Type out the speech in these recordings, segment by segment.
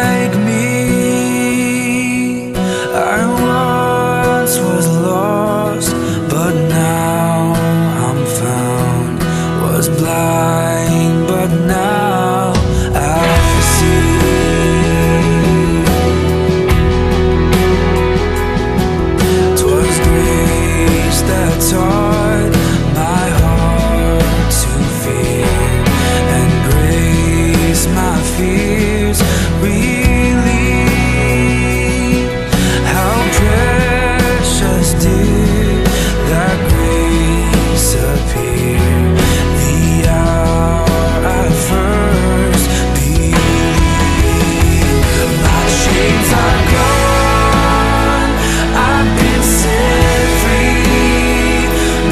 like me. I once was lost, but now I'm found. Was blind, but now I see. 'Twas grace that taught my heart to fear, and grace my fears relieve. How precious did that grace appear, the hour I first believed. My chains are gone, I've been set free.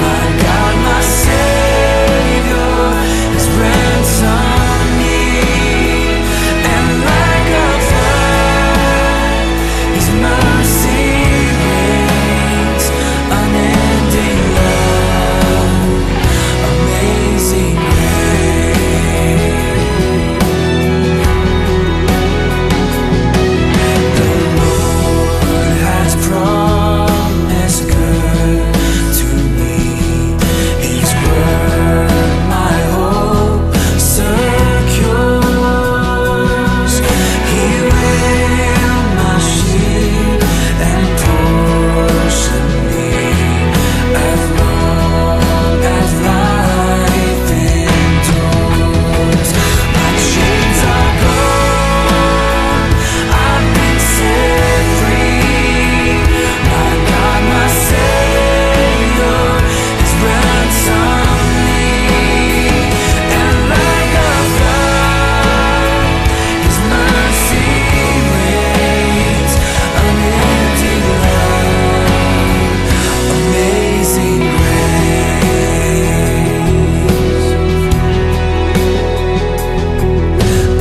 My God, my Savior has ransomed me, and like a flood, His mercy reigns. Unending love, amazing grace. The Lord has promised good to me. His word my hope secures. He will my shield and portion me, as long as life endures. My chains are gone, I've been set free. My God, my Savior has ransomed me, and like a flood, His mercy reigns. Unending love, amazing grace.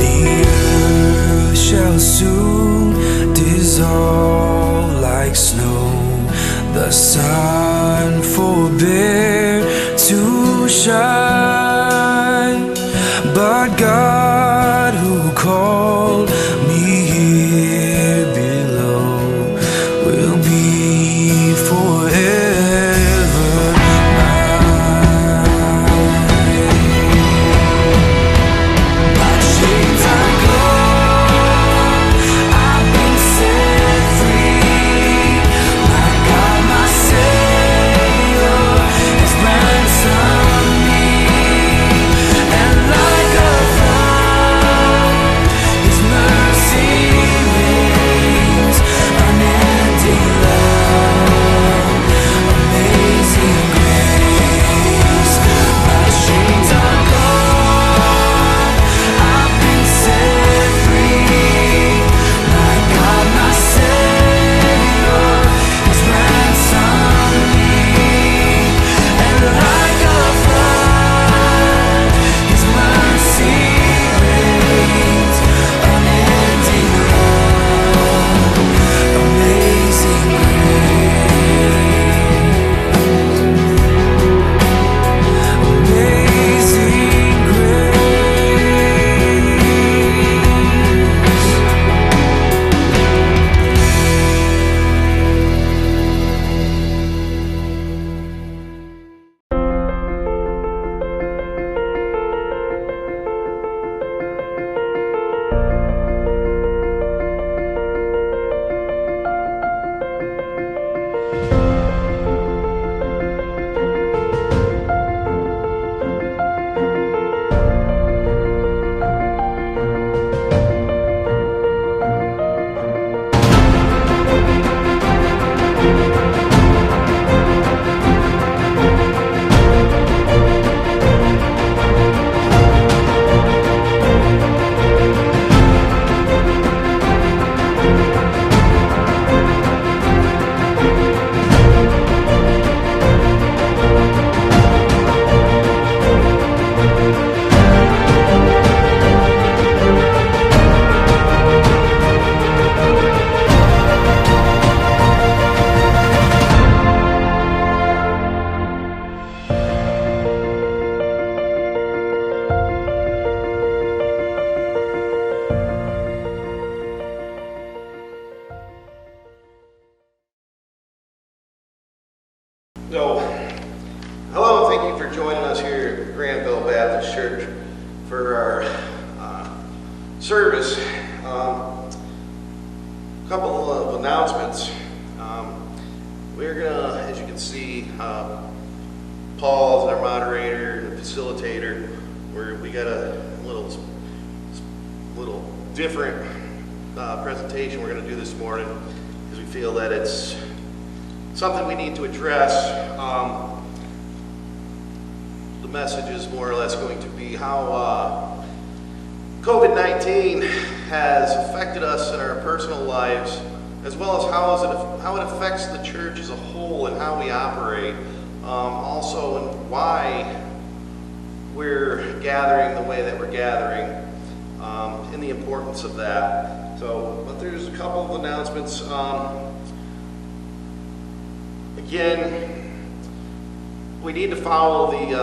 The earth shall soon dissolve like snow. The sun forbear to shine, but God who called me here below will be forever mine. My chains are gone, Couple of announcements. We're gonna, as you can see, Paul's our moderator and facilitator. We got a little different presentation we're gonna do this morning because we feel that it's something we need to address. The message is more or less going to be how COVID-19 has affected us in our personal lives, as well as how it affects the church as a whole and how we operate. Also, and why we're gathering the way that we're gathering, and the importance of that. But there's a couple of announcements. Again, we need to follow the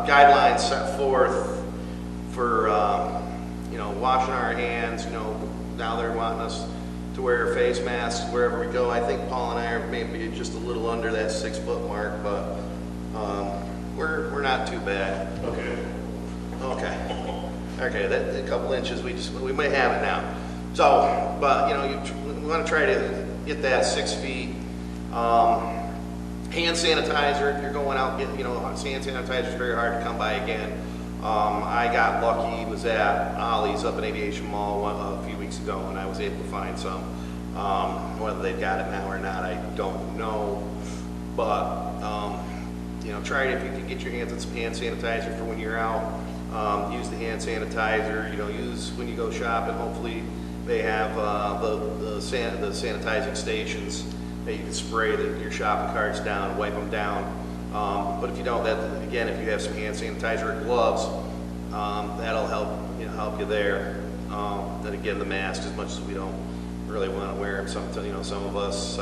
guidelines set forth for washing our hands. Now they're wanting us to wear face masks wherever we go. I think Paul and I are maybe just a little under that 6 foot mark, but we're not too bad. Okay, that a couple inches we might have it now. So, but we want to try to get that 6 feet. Hand sanitizer, if you're going out, hand sanitizer is very hard to come by again. I got lucky, was at Ollie's up in Aviation Mall a few weeks ago, and I was able to find some. Whether they've got it now or not, I don't know. But, try it if you can get your hands on some hand sanitizer for when you're out. Use the hand sanitizer, use when you go shopping. Hopefully they have the sanitizing stations that you can spray your shopping carts down, wipe them down. But if you don't, again, if you have some hand sanitizer or gloves, that'll help you there. Then again, the mask, as much as we don't really want to wear them, some of us,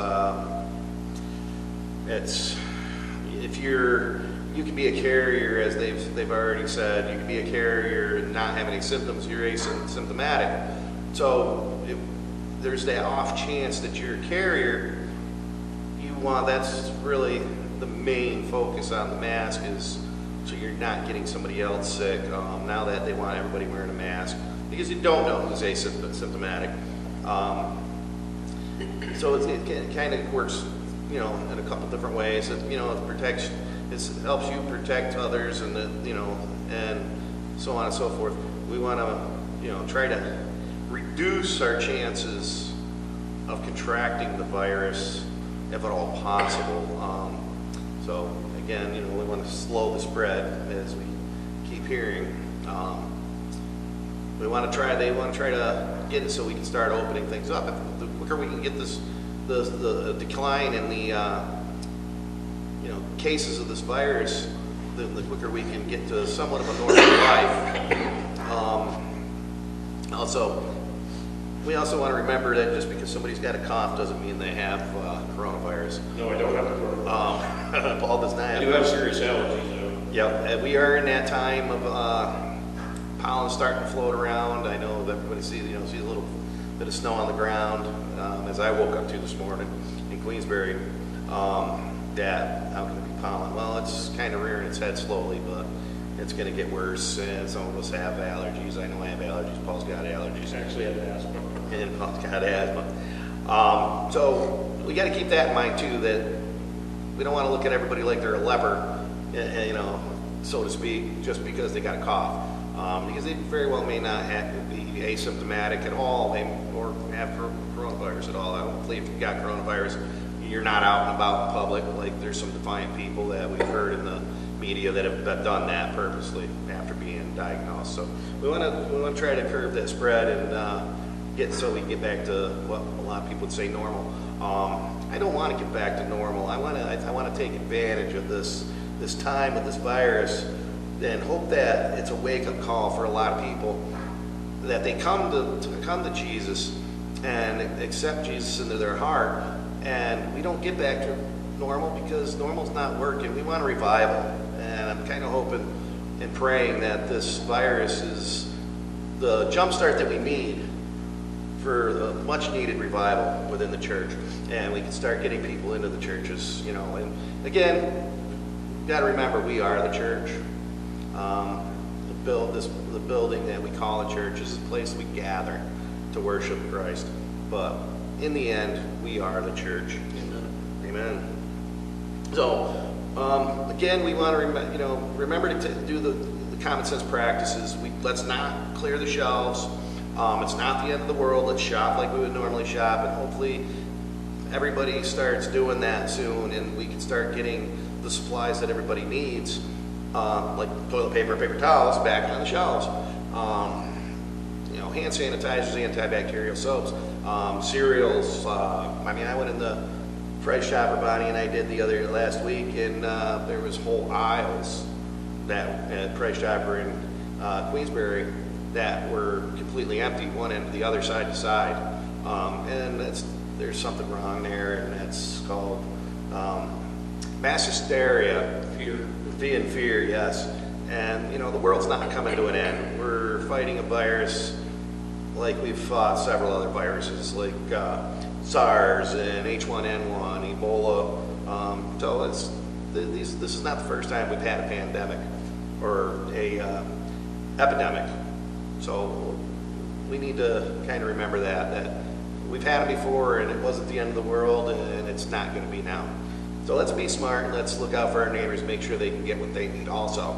you can be a carrier, as they've already said. You can be a carrier and not have any symptoms. You're asymptomatic. So if there's that off chance that you're a carrier, that's really the main focus on the mask, is so you're not getting somebody else sick. Now that they want everybody wearing a mask, because you don't know who's asymptomatic. So it kind of works, in a couple different ways. It helps you protect others, and and so on and so forth. We want to, try to reduce our chances of contracting the virus, if at all possible. So again, we want to slow the spread, as we keep hearing. They want to try to get it so we can start opening things up. If the quicker we can get the decline in the cases of this virus, the quicker we can get to somewhat of a normal life. We also want to remember that just because somebody's got a cough doesn't mean they have coronavirus. No, I don't have coronavirus. Paul does not. I do have serious allergies, though. Yep, we are in that time of pollen starting to float around. I know that everybody sees a little bit of snow on the ground, as I woke up to this morning in Queensbury. How can it be pollen? Well, it's kind of rearing its head slowly, but it's going to get worse, and some of us have allergies. I know I have allergies. Paul's got allergies. I actually have asthma. And Paul's got asthma. So we got to keep that in mind too, that we don't want to look at everybody like they're a leper, so to speak, just because they got a cough. Because they very well may not be asymptomatic at all, or have coronavirus at all. Hopefully, if you've got coronavirus, you're not out and about in public. Like there's some defiant people that we've heard in the media that have done that purposely after being diagnosed. So we want to try to curb that spread and so we can get back to what a lot of people would say normal. I don't want to get back to normal. I want to take advantage of this time with this virus, and hope that it's a wake-up call for a lot of people, that they come to Jesus and accept Jesus into their heart, and we don't get back to normal because normal's not working. We want a revival, and I'm kind of hoping and praying that this virus is the jumpstart that we need for the much needed revival within the church, and we can start getting people into the churches, and again, you got to remember, we are the church. The building that we call a church is a place we gather, to worship Christ. But in the end, we are the church. Amen. So, again, we want to remember to do the common sense practices. Let's not clear the shelves. It's not the end of the world. Let's shop like we would normally shop, and hopefully everybody starts doing that soon, and we can start getting the supplies that everybody needs, like toilet paper, paper towels, back on the shelves. Hand sanitizers, antibacterial soaps, cereals. I went in the Price Chopper, Bonnie and I did last week, and there was whole aisles that at Price Chopper in Queensbury that were completely empty, one end to the other, side to side, and there's something wrong there, and that's called mass hysteria. Fear, yes. And the world's not coming to an end. We're fighting a virus like we've fought several other viruses, like SARS and H1N1, Ebola. So this is not the first time we've had a pandemic or a epidemic. So we need to kind of remember that we've had it before, and it wasn't the end of the world, and it's not going to be now. So let's be smart, and let's look out for our neighbors, make sure they can get what they need also.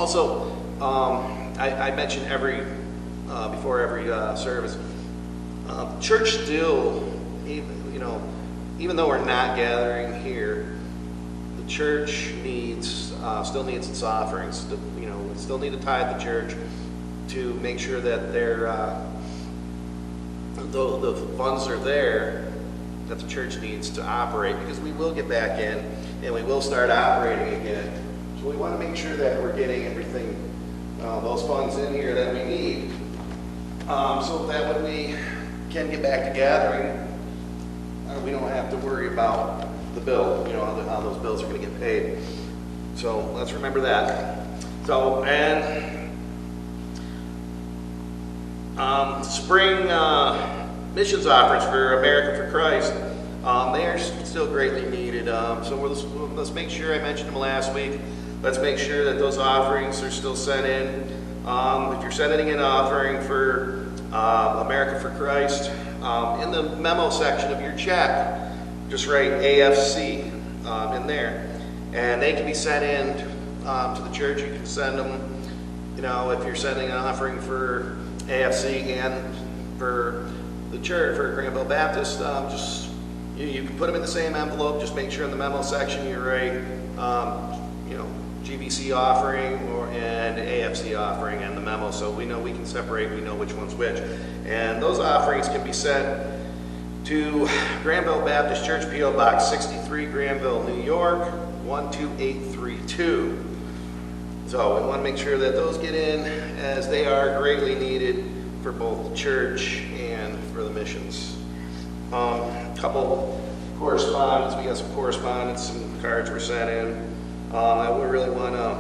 I mentioned before every service, church still, even though we're not gathering here, the church still needs its offerings. We still need to tithe the church to make sure that the funds are there that the church needs to operate, because we will get back in and we will start operating again. So we want to make sure that we're getting everything, those funds in here that we need, so that when we can get back to gathering, we don't have to worry about the bill, how those bills are going to get paid. So let's remember that. So, and spring missions offerings for America for Christ, they are still greatly needed. So let's make sure, I mentioned them last week, let's make sure that those offerings are still sent in. If you're sending an offering for America for Christ, in the memo section of your check, just write AFC in there, and they can be sent in to the church. You can send them, if you're sending an offering for AFC and for the church, for Granville Baptist, you can put them in the same envelope. Just make sure in the memo section you write, GBC offering and AFC offering and the memo, so we know we can separate, we know which one's which. And those offerings can be sent to Granville Baptist Church, P.O. Box 63, Granville, New York, 12832. So we want to make sure that those get in, as they are greatly needed for both the church and for the missions. Couple correspondence. We got some correspondence, some cards were sent in. I would really want to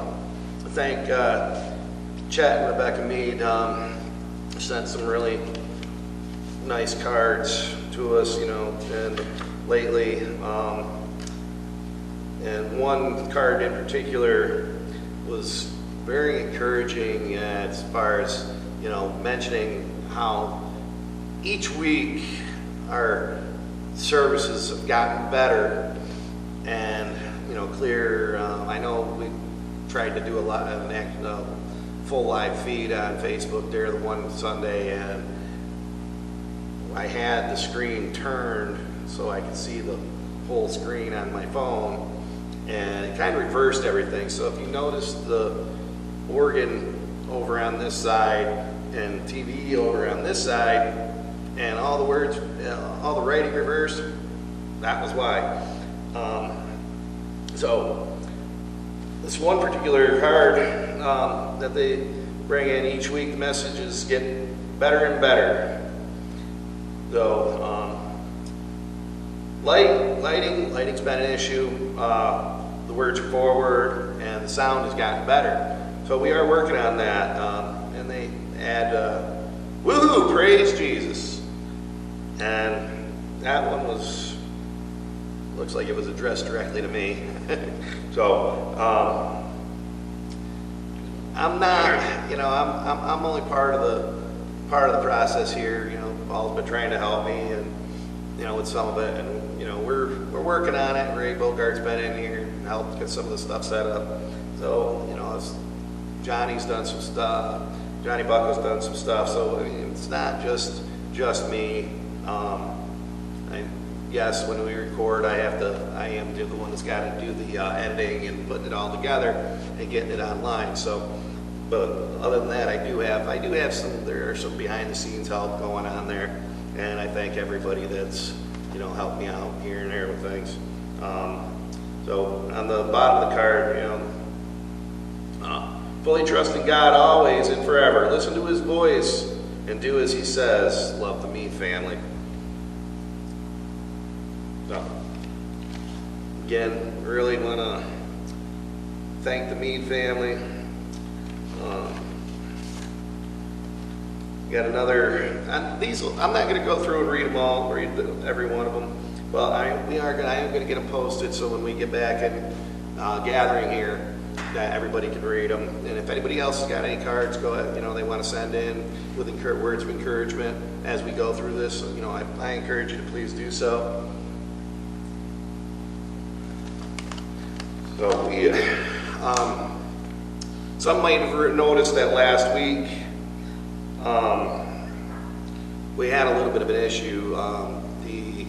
thank Chet and Rebecca Mead. Sent some really nice cards to us, and lately. And one card in particular was very encouraging as far as, mentioning how each week our services have gotten better and, clear. I know we tried to do a lot of an full live feed on Facebook there the one Sunday, and I had the screen turned so I could see the whole screen on my phone, and it kind of reversed everything. So if you notice the organ over on this side and TV over on this side, and all the words, all the writing reversed, that was why. So this one particular card that they bring in each week, the messages get better and better. So lighting's been an issue. The words are forward, and the sound has gotten better. So we are working on that. And they add, woohoo, praise Jesus. And that one looks like it was addressed directly to me. So I'm not, I'm only part of part of the process here. Paul's been trying to help me and, with some of it, and, we're working on it. Ray Bogart's been in here and helped get some of the stuff set up. So, Johnny's done some stuff. Johnny Bucko's done some stuff. So, it's not just me. Yes, when we record, I am the one that's got to do the editing and putting it all together and getting it online. So, but other than that, I do have there are some behind the scenes help going on there, and I thank everybody that's helped me out here and there with things. So on the bottom of the card, fully trust in God always and forever. Listen to His voice and do as He says. Love the Mead family. So, again, really want to thank the Mead family. Got another. I'm not going to go through and read them all, read every one of them. Well, I am going to get them posted so when we get back and gathering here, that everybody can read them. And if anybody else has got any cards, go ahead. They want to send in with words of encouragement as we go through this. I encourage you to please do so. So some might have noticed that last week we had a little bit of an issue. The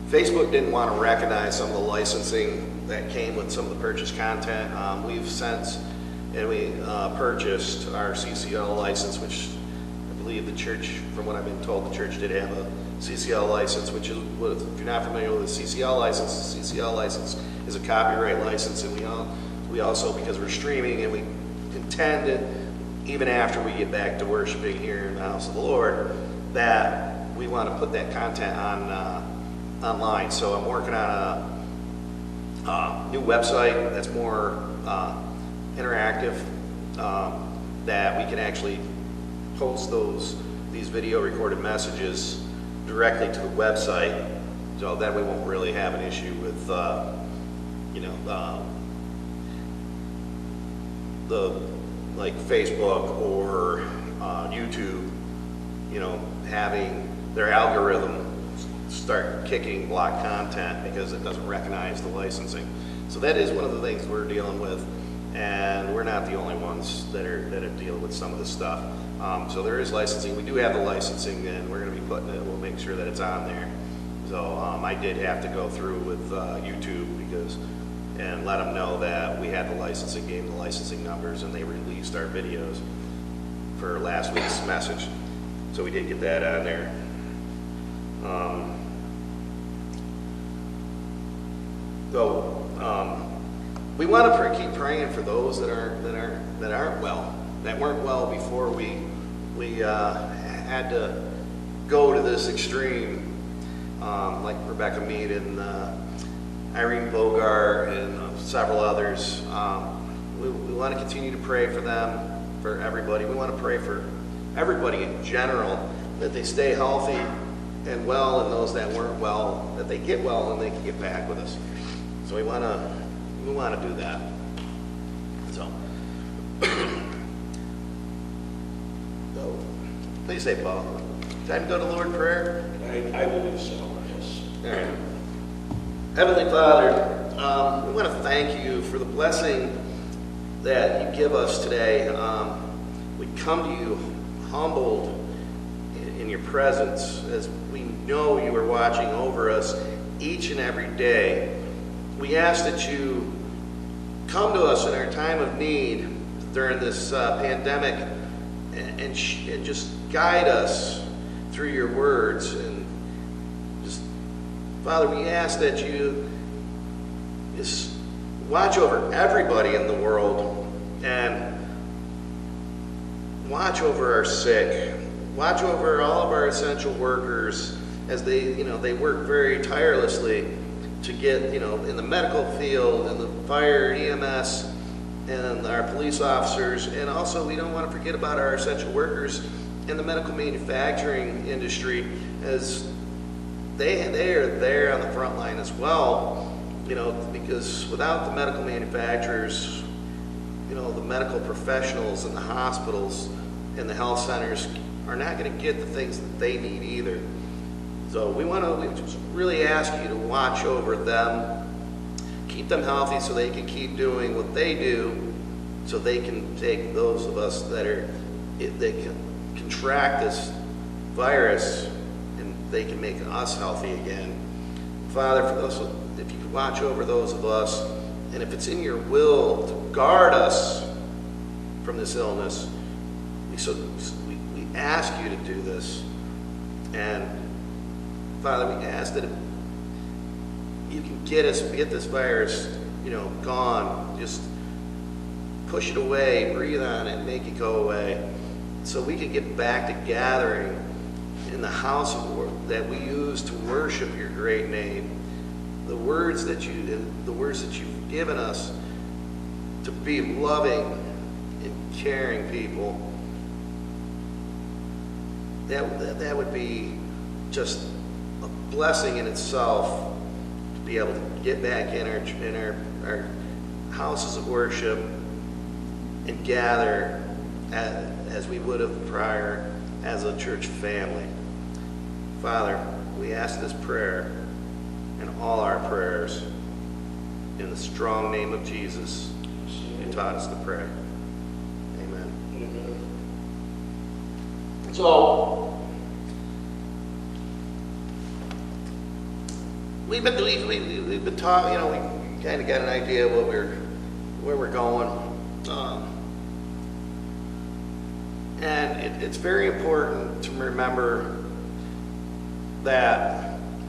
Facebook didn't want to recognize some of the licensing that came with some of the purchased content. We've since purchased our CCL license, which I believe the church, from what I've been told, the church did have a CCL license, which is, if you're not familiar with the CCL license is a copyright license, and we also, because we're streaming, and we intended, even after we get back to worshiping here in the house of the Lord, that we want to put that content on online. So I'm working on a new website that's more interactive, that we can actually post these video recorded messages directly to the website, so then we won't really have an issue with the like Facebook or YouTube, having their algorithm start kicking block content because it doesn't recognize the licensing. So that is one of the things we're dealing with, and we're not the only ones that are dealing with some of this stuff. So there is licensing. We do have the licensing, and we're going to be putting it. We'll make sure that it's on there. So I did have to go through with YouTube and let them know that we had the licensing, gave them the licensing numbers, and they released our videos for last week's message. So we did get that on there. We want to keep praying for those that aren't well, that weren't well before we had to go to this extreme, like Rebecca Mead and Irene Bogart and several others. We want to continue to pray for them, for everybody. We want to pray for everybody in general, that they stay healthy and well, and those that weren't well, that they get well and they can get back with us. So we want to do that. So, what do you say, Paul? Time to go to Lord in prayer? I will do so, yes. All right. Heavenly Father, we want to thank you for the blessing that you give us today. We come to you humbled in your presence, as we know you are watching over us each and every day. We ask that you come to us in our time of need during this pandemic and just guide us through your words. And just, Father, we ask that you just watch over everybody in the world and watch over our sick. Watch over all of our essential workers as they work very tirelessly to get, in the medical field, in the fire, EMS, and our police officers. And also, we don't want to forget about our essential workers in the medical manufacturing industry, as they are there on the front line as well, because without the medical manufacturers, the medical professionals in the hospitals and the health centers are not going to get the things that they need either. So we just really ask you to watch over them, keep them healthy so they can keep doing what they do, so they can take those of us that can contract this virus and they can make us healthy again. Father, for those, if you could watch over those of us, and if it's in your will to guard us from this illness, we ask you to do this. And Father, we ask that you can get this virus, gone. Just push it away, breathe on it, make it go away, so we can get back to gathering in the house that we use to worship your great name. The words that you've given us to be loving and caring people. That would be just a blessing in itself, to be able to get back in our houses of worship and gather as we would have prior as a church family. Father, we ask this prayer and all our prayers in the strong name of Jesus, who taught us to pray. Amen. Amen. So, we've been talking. We kind of got an idea of where we're going, and it's very important to remember that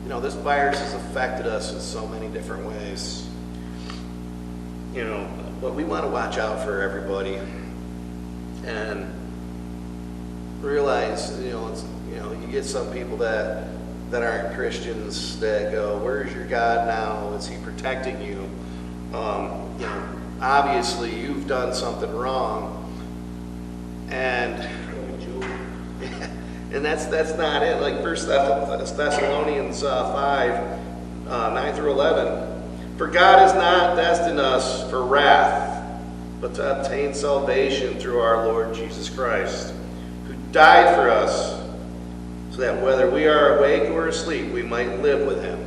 this virus has affected us in so many different ways. But we want to watch out for everybody and realize, you get some people that aren't Christians that go, "Where's your God now? Is he protecting you?" Obviously you've done something wrong, and that's not it. Like 1 Thessalonians 5, 9 through 11. For God has not destined us for wrath, but to obtain salvation through our Lord Jesus Christ, who died for us, so that whether we are awake or asleep, we might live with him.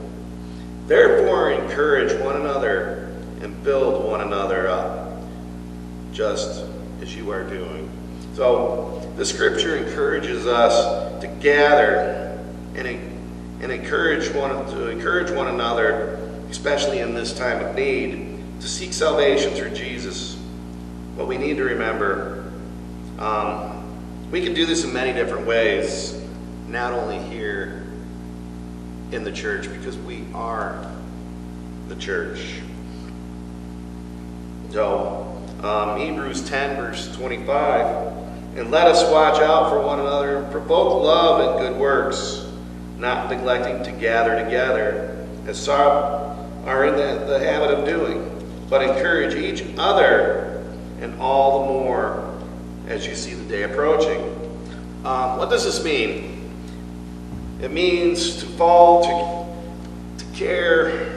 Therefore, encourage one another and build one another up, just as you are doing. So, the scripture encourages us to gather and encourage one another, especially in this time of need, to seek salvation through Jesus. But we need to remember, we can do this in many different ways, not only here in the church, because we are the church. So, Hebrews 10, verse 25, and let us watch out for one another and provoke love and good works, not neglecting to gather together, as some are in the habit of doing, but encourage each other, and all the more as you see the day approaching. What does this mean? It means to fall to care.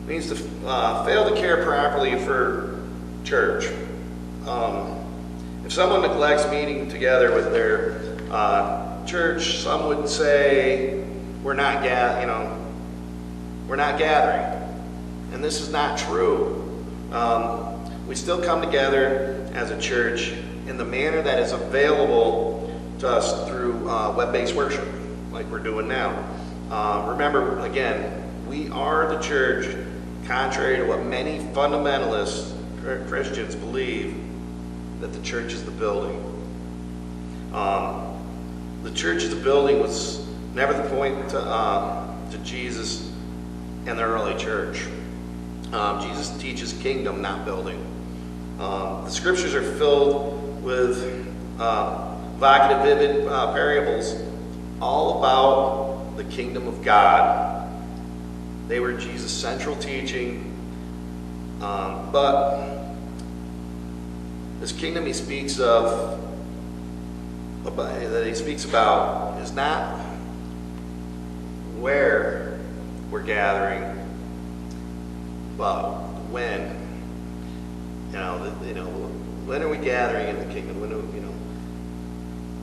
Means to fail to care properly for church. If someone neglects meeting together with their church, some would say we're not gathering, and this is not true. We still come together as a church in the manner that is available to us through web-based worship, like we're doing now. Remember, again, we are the church, contrary to what many fundamentalist Christians believe, that the church is the building. The church is the building was never the point to Jesus and the early church. Jesus teaches kingdom, not building. The scriptures are filled with evocative, vivid parables all about the kingdom of God. They were Jesus' central teaching, but this kingdom he speaks about is not where we're gathering, but when. when are we gathering in the kingdom? When are,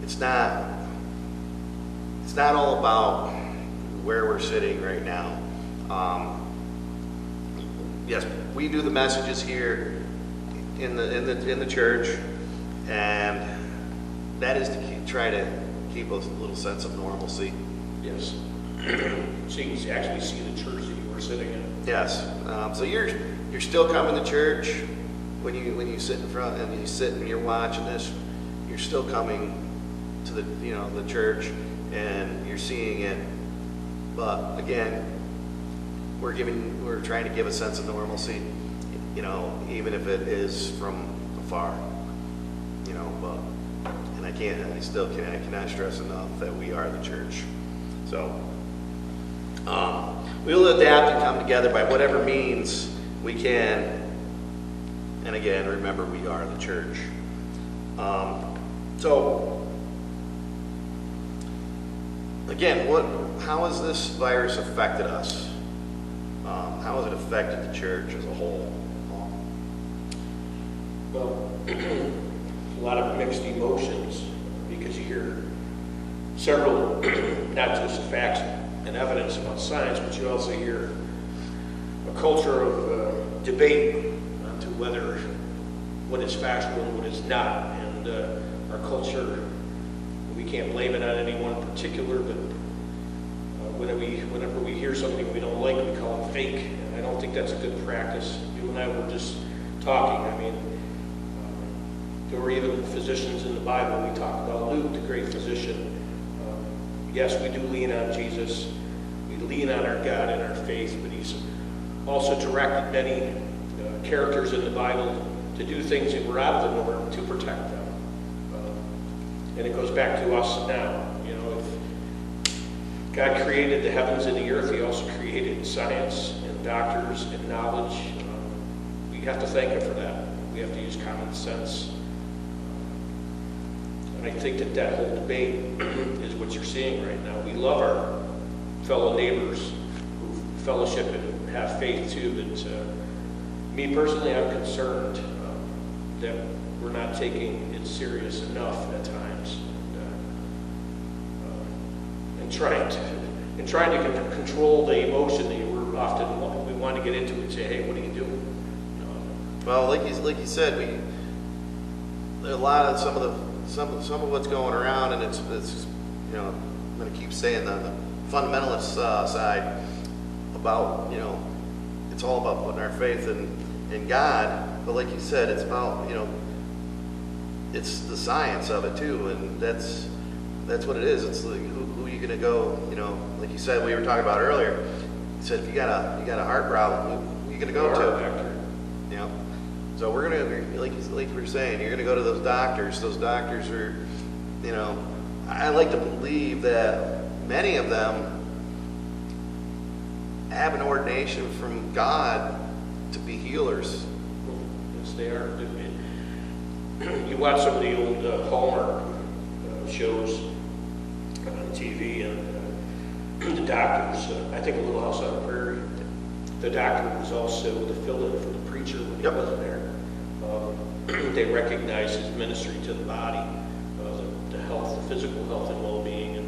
it's not all about where we're sitting right now. Yes, we do the messages here in the church, and that is to try to keep a little sense of normalcy. Yes. So you can actually see the church that you were sitting in. Yes. So you're still coming to church when you sit in front and you sit and you're watching this. You're still coming to the church and you're seeing it. But again, we're trying to give a sense of normalcy. Even if it is from afar. But I cannot stress enough that we are the church. So we'll adapt and come together by whatever means we can. And again, remember, we are the church. So again, how has this virus affected us? How has it affected the church as a whole? Well, a lot of mixed emotions because you hear several, not just facts and evidence about science, but you also hear a culture of debate on to whether what is factual and what is not. And our culture, we can't blame it on anyone in particular, but whenever we hear something we don't like, we call it fake. And I don't think that's a good practice. You and I were just talking. I mean, there were even physicians in the Bible. We talk about Luke, the great physician. Yes, we do lean on Jesus. We lean on our God and our faith, but he's also directed many characters in the Bible to do things that were out of the norm to protect them. And it goes back to us now. If God created the heavens and the earth, he also created science and doctors and knowledge. We have to thank him for that. We have to use common sense. And I think that whole debate is what you're seeing right now. We love our fellow neighbors who fellowship and have faith too, but me personally, I'm concerned that we're not taking it serious enough at times, and trying to control the emotion that we want to get into and say, hey, what are you doing? Well, like you said, a lot of some of what's going around, and it's I'm going to keep saying the fundamentalist side about it's all about putting our faith in God. But like you said, it's about it's the science of it too, and that's what it is. It's like who are you going to go? Like you said, we were talking about earlier. You said if you got a heart problem, who are you going to go to? So we're going to, like we were saying, you're going to go to those doctors. Those doctors are, I like to believe that many of them have an ordination from God to be healers. Yes, they are. You watch some of the old Hallmark shows on TV, and the doctors, I think A Little House on the Prairie, the doctor was also the fill-in for the preacher when he wasn't there. They recognize his ministry to the body, the health, the physical health and well-being. And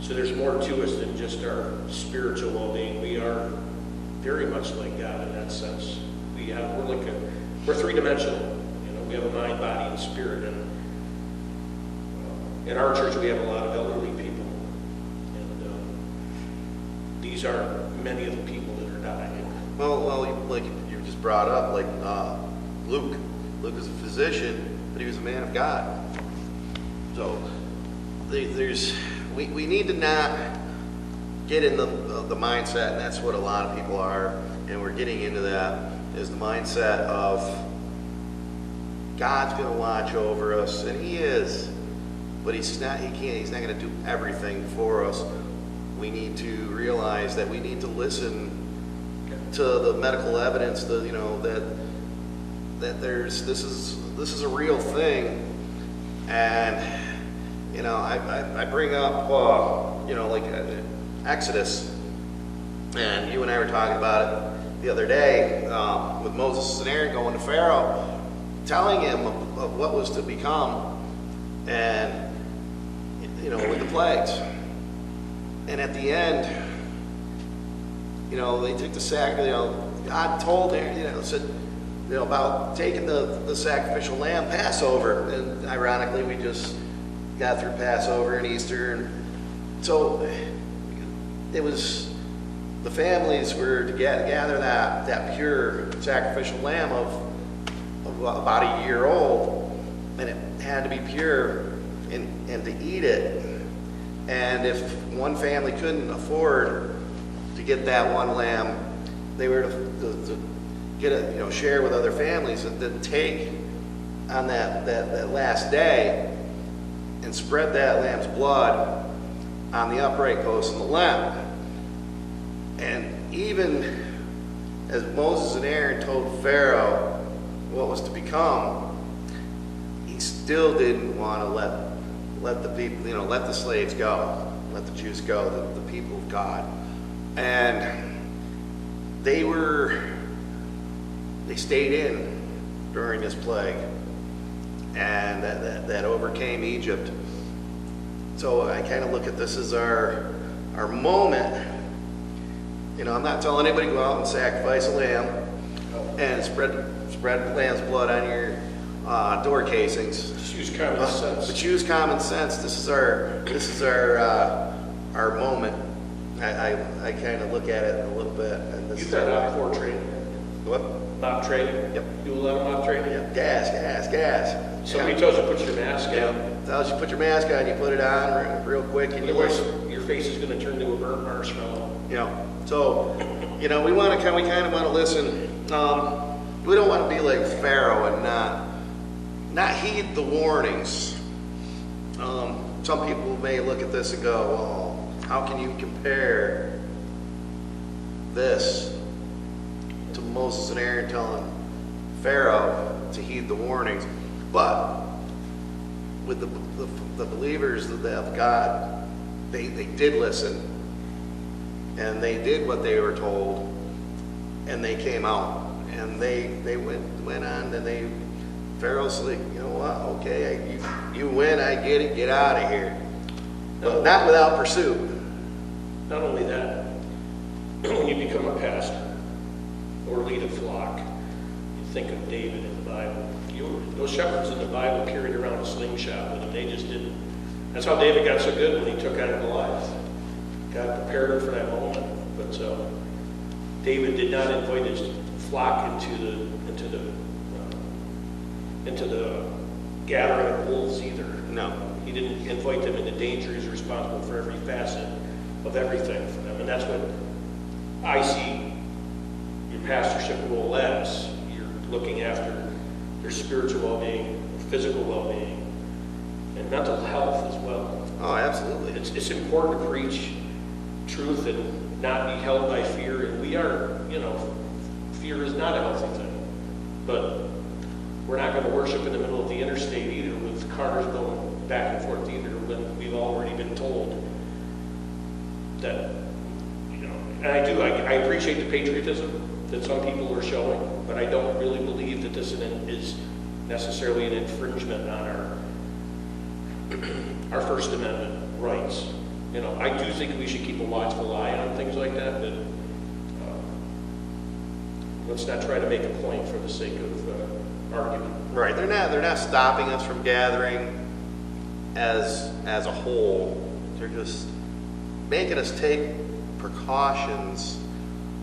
so there's more to us than just our spiritual well-being. We are very much like God in that sense. We're three-dimensional. We have a mind, body, and spirit. And in our church, we have a lot of elderly people. And these are many of the people that are dying. Well, like you just brought up, like Luke. Luke was a physician, but he was a man of God. So we need to not get in the mindset, and that's what a lot of people are, and we're getting into that, is the mindset of God's going to watch over us, and he is, but he's not going to do everything for us. We need to realize that we need to listen to the medical evidence, that this is a real thing. And I bring up like Exodus, and you and I were talking about it the other day with Moses and Aaron going to Pharaoh, telling him of what was to become, and with the plagues. And at the end, they took the sack. God told him, said, about taking the sacrificial lamb, Passover, and ironically, we just got through Passover and Easter, and so it was. The families were to gather that pure sacrificial lamb of about a year old, and it had to be pure and to eat it. And if one family couldn't afford to get that one lamb, they were to get it, share with other families, and then take on that last day and spread that lamb's blood on the upright post and the lamp. And even as Moses and Aaron told Pharaoh what was to become, he still didn't want to let the people, let the slaves go, let the Jews go, the people of God. And they stayed in during this plague, and that overcame Egypt. So I kind of look at this as our moment. I'm not telling anybody to go out and sacrifice a lamb and spread lamb's blood on your door casings. Just use common sense. But use common sense. This is our moment. I kind of look at it a little bit. And this You've got op training. What? Op training? Yep. You do a lot of op training? Yep. Gas. Somebody tells you to put your mask on. Tells you put your mask on, you put it on real quick, and Otherwise, your face is going to turn into a burnt marshmallow. So, we kind of want to listen. We don't want to be like Pharaoh and not heed the warnings. Some people may look at this and go, well, how can you compare this to Moses and Aaron telling Pharaoh to heed the warnings? But with the believers of God, they did listen, and they did what they were told, and they came out, and they went on, and Pharaoh's like, you know what? Okay, you win, I get it, get out of here, but not without pursuit. Not only that, when you become a pastor or lead a flock, you think of David in the Bible. Those shepherds in the Bible carried around a slingshot with them. They just didn't. That's how David got so good when he took on Goliath. God prepared him for that moment. But David did not invite his flock into the gathering of wolves either. No. He didn't invite them into danger. He's responsible for every facet of everything for them. And that's what I see your pastorship role as. You're looking after their spiritual well-being, physical well-being, and mental health as well. Oh, absolutely. It's important to preach truth and not be held by fear. And we are, fear is not a healthy thing. But we're not going to worship in the middle of the interstate either with cars going back and forth either when we've already been told that, and I appreciate the patriotism that some people are showing, but I don't really believe that this is necessarily an infringement on our First Amendment rights. I do think we should keep a watchful eye on things like that, but let's not try to make a point for the sake of argument. Right. They're not stopping us from gathering as a whole. They're just making us take precautions.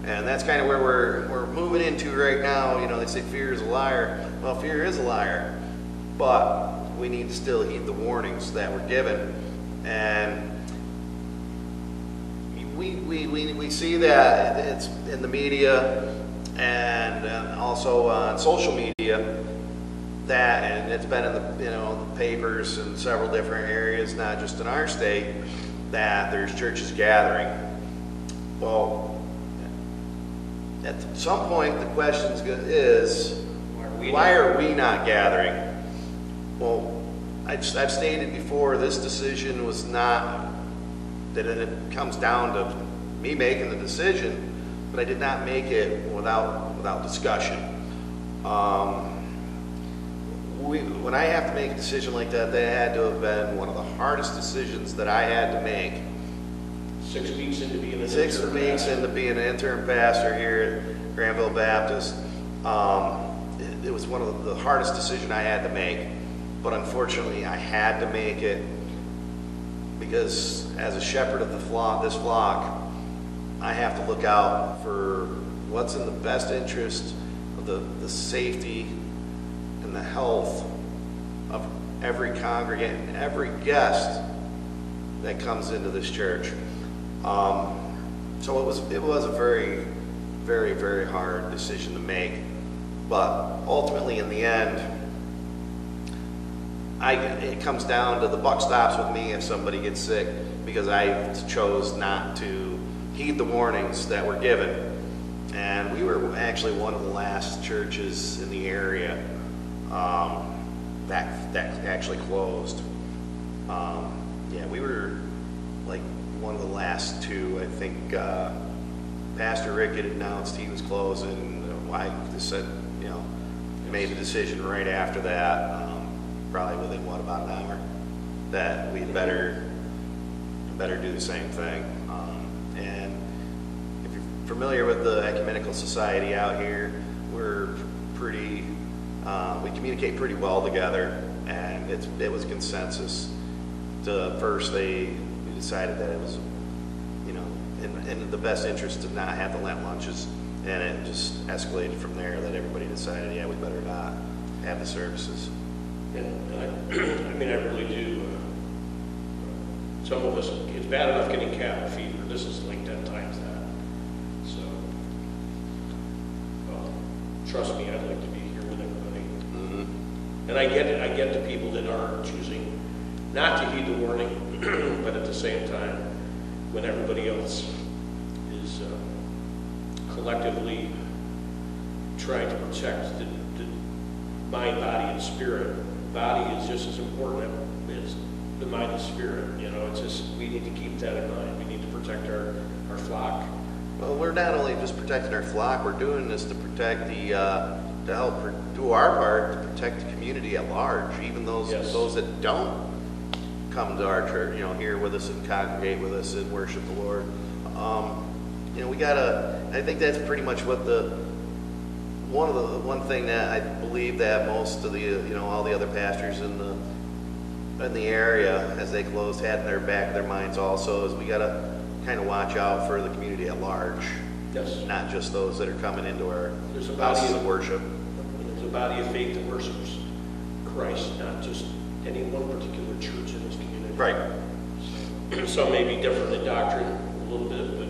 And that's kind of where we're moving into right now. They say fear is a liar. Well, fear is a liar. But we need to still heed the warnings that we're given. And we see that it's in the media and also on social media, and it's been in the papers in several different areas, not just in our state, that there's churches gathering. Well, at some point, the question is, why are we not gathering? Well, I've stated before, this decision was not, that it comes down to me making the decision, but I did not make it without discussion. when I have to make a decision like that, that had to have been one of the hardest decisions that I had to make. 6 weeks into being an 6 intern weeks pastor. into being an interim pastor here at Granville Baptist, it was one of the hardest decisions I had to make. But unfortunately, I had to make it because as a shepherd of this flock, I have to look out for what's in the best interest of the safety and the health of every congregant and every guest that comes into this church. So it was a very, very, very hard decision to make. But ultimately, in the end, it comes down to the buck stops with me if somebody gets sick, because I chose not to heed the warnings that were given. And we were actually one of the last churches in the area that actually closed. Yeah, we were like one of the last two. I think Pastor Rick had announced he was closing. I just said, made the decision right after that, probably within about an hour, that we'd better do the same thing. And if you're familiar with the Ecumenical Society out here, we're pretty, we communicate pretty well together, and it was consensus. First, we decided that it was, in the best interest to not have the Lent lunches, and it just escalated from there that everybody decided, yeah, we better not have the services. And I really do. Some of us, it's bad enough getting cabin fever. This is like 10 times that. So, trust me, I'd like to be here with everybody. Mm-hmm. And I get it. I get the people that are choosing not to heed the warning, but at the same time, when everybody else is collectively trying to protect the mind, body, and spirit. Body is just as important as the mind and spirit. It's just, we need to keep that in mind. We need to protect our flock. Well, we're not only just protecting our flock, we're doing this to protect to help do our part to protect the community at large, even those that don't come to our church, here with us and congregate with us and worship the Lord. I think that's pretty much what one thing that I believe that most of the, all the other pastors in the area, as they closed, had in their back of their minds also, is we got to kind of watch out for the community at large. Yes. Not just those that are coming into our houses of worship. There's a body of faith that worships Christ, not just any one particular church in this community. Right. Some may be different in doctrine a little bit, but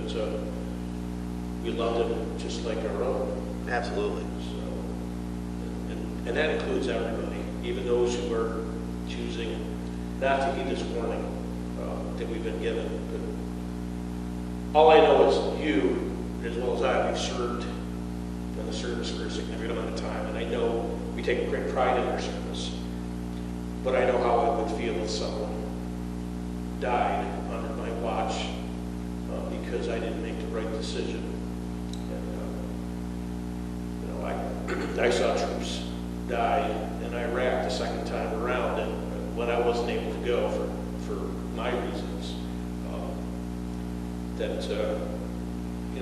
we love them just like our own. Absolutely. So, and that includes everybody, even those who are choosing not to heed this warning that we've been given. But all I know is you, as well as I, we've served in the service for a significant amount of time, and I know we take great pride in our service. But I know how I would feel if someone died under my watch because I didn't make the right decision. And I saw troops die in Iraq the second time around, and when I wasn't able to go for my reasons,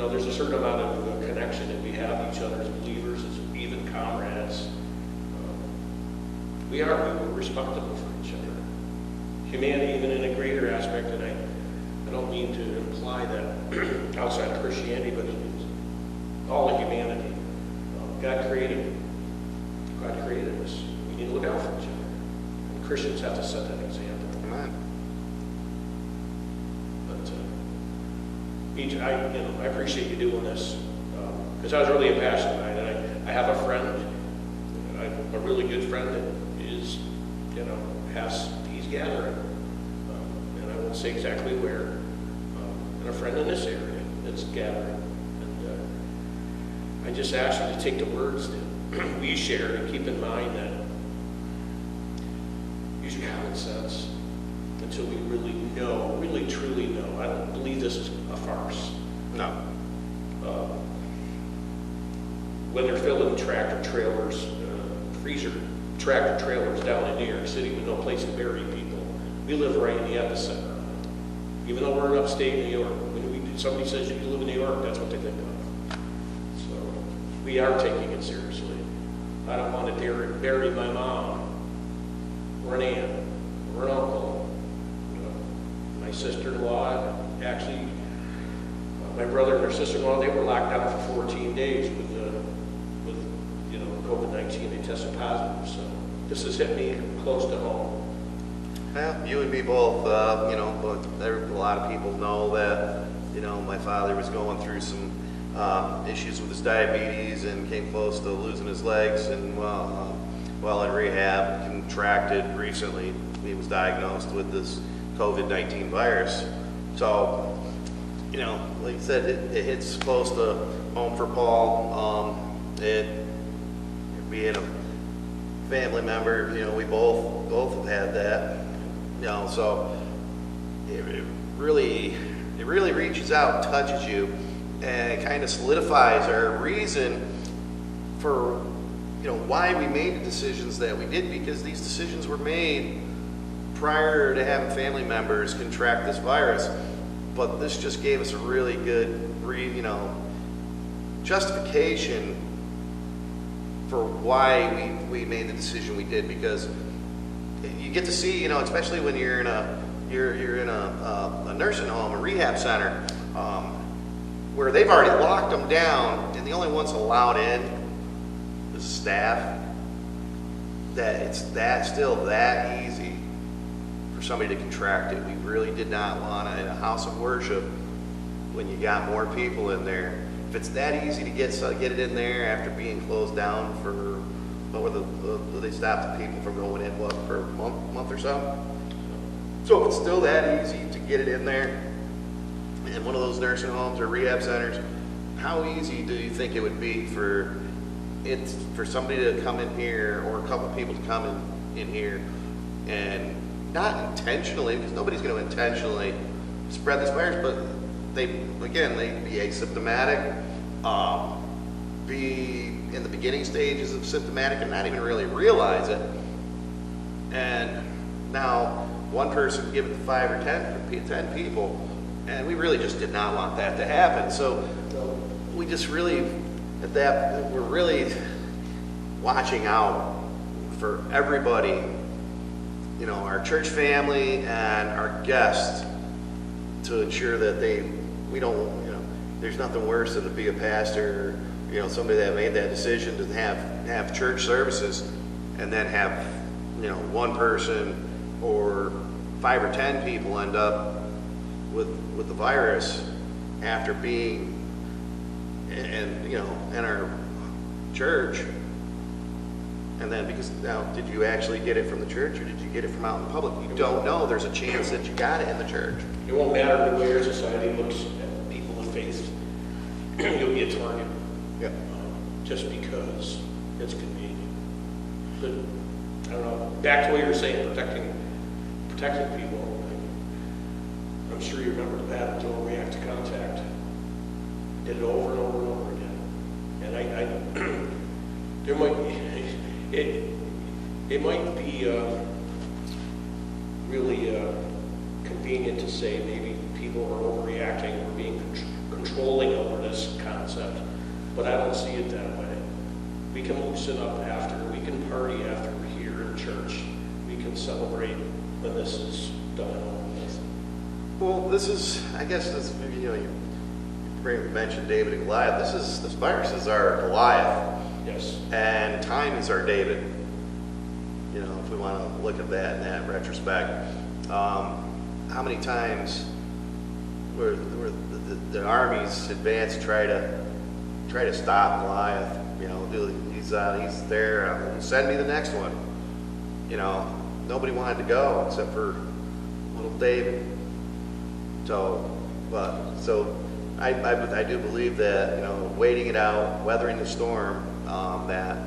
there's a certain amount of connection that we have with each other as believers, as even comrades. We were respectable for each other. Humanity, even in a greater aspect, and I don't mean to imply that outside of Christianity, but it's all of humanity. God created us. We need to look out for each other. And Christians have to set that example. Amen. But I appreciate you doing this because I was really impassioned by it. And I have a friend, a really good friend that is, he's gathering, and I won't say exactly where, and a friend in this area that's gathering. I just ask you to take the words that we shared and keep in mind that use your common sense until we really truly know. I don't believe this is a farce. No. When they're filling tractor trailers, freezer tractor trailers down in New York City with no place to bury people. We live right in the epicenter. Even though we're in upstate New York, when somebody says you live in New York, that's what they think of. So we are taking it seriously. I don't want to bury my mom or an aunt or an uncle. My sister-in-law, actually, my brother and her sister-in-law, they were locked down for 14 days with COVID-19. They tested positive. So this has hit me close to home. Well, you and me both, but a lot of people know that, my father was going through some issues with his diabetes and came close to losing his legs, and while in rehab, contracted recently. He was diagnosed with this COVID-19 virus. So, like I said, it hits close to home for Paul. Being a family member, we both have had that. So it really reaches out, touches you, and it kind of solidifies our reason for, why we made the decisions that we did, because these decisions were made prior to having family members contract this virus. But this just gave us a really good, justification for why we made the decision we did, because you get to see, especially when you're in a nursing home, a rehab center, where they've already locked them down, and the only ones allowed in is staff. That it's still that easy for somebody to contract it. We really did not want to, in a house of worship, when you got more people in there. If it's that easy to get it in there after being closed down for, they stopped the people from going in, for a month or so? So if it's still that easy to get it in there in one of those nursing homes or rehab centers, how easy do you think it would be for somebody to come in here, or a couple people to come in here, and not intentionally, because nobody's going to intentionally spread this virus, but they'd be asymptomatic, be in the beginning stages of symptomatic and not even really realize it. And now one person give it to 5 or 10 people, and we really just did not want that to happen. So we just really, we're really watching out for everybody, our church family and our guests, to ensure that we don't, there's nothing worse than to be a pastor, somebody that made that decision to have church services and then have, one person or 5 or 10 people end up with the virus after being in our church. And then, because now, did you actually get it from the church, or did you get it from out in the public? You don't know. There's a chance that you got it in the church. It won't matter the way our society looks at people of faith. You'll be a target. Yeah. Just because it's convenient. But I don't know. Back to what you were saying, protecting people. I'm sure you remember the pattern, don't react to contact. Did it over and over and over again. And there might it might be really convenient to say maybe people are overreacting or being controlling over this concept, but I don't see it that way. We can loosen up after, we can party after we're here in church, we can celebrate when this is done and over with. Well, this is, I guess, you mentioned David and Goliath. This virus is our Goliath. Yes. And time is our David. If we want to look at that in that retrospect. How many times were the armies advance to try to stop Goliath? He's there. Send me the next one. Nobody wanted to go except for little David. So I do believe that waiting it out, weathering the storm, that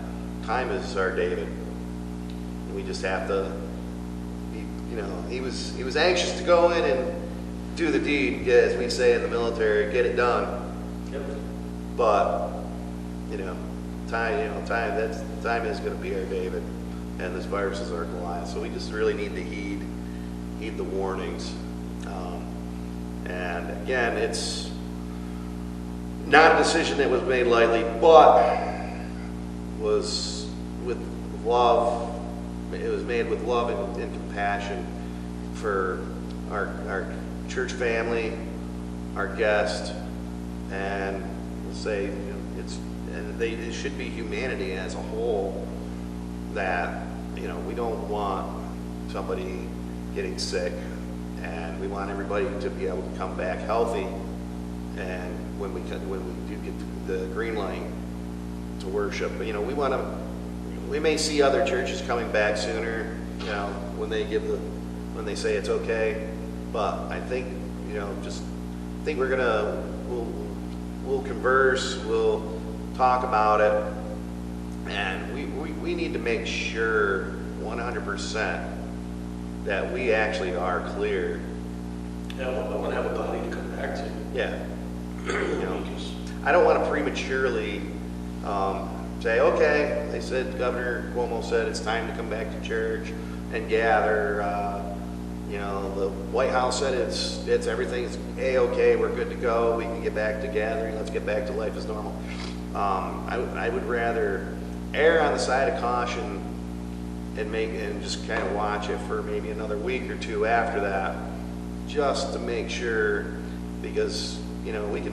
time is our David. And we just have to. He was anxious to go in and do the deed, as we say in the military, get it done. Yep. But time is going to be our David. and this virus is our Goliath. So we just really need to heed the warnings. And again, it's not a decision that was made lightly, but was with love. It was made with love and compassion for our church family, our guests, and we'll say, it should be humanity as a whole, that, we don't want somebody getting sick, and we want everybody to be able to come back healthy. And when we do get the green light to worship, we may see other churches coming back sooner, when they say it's okay. But I think, we'll converse, we'll talk about it, and we need to make sure 100% that we actually are clear. Yeah, I want to have a body to come back to. Yeah. I don't want to prematurely say, okay, they said, Governor Cuomo said it's time to come back to church and gather. The White House said it's everything's A-okay, we're good to go, we can get back to gathering, let's get back to life as normal. I would rather err on the side of caution and just kind of watch it for maybe another week or two after that, just to make sure, because we can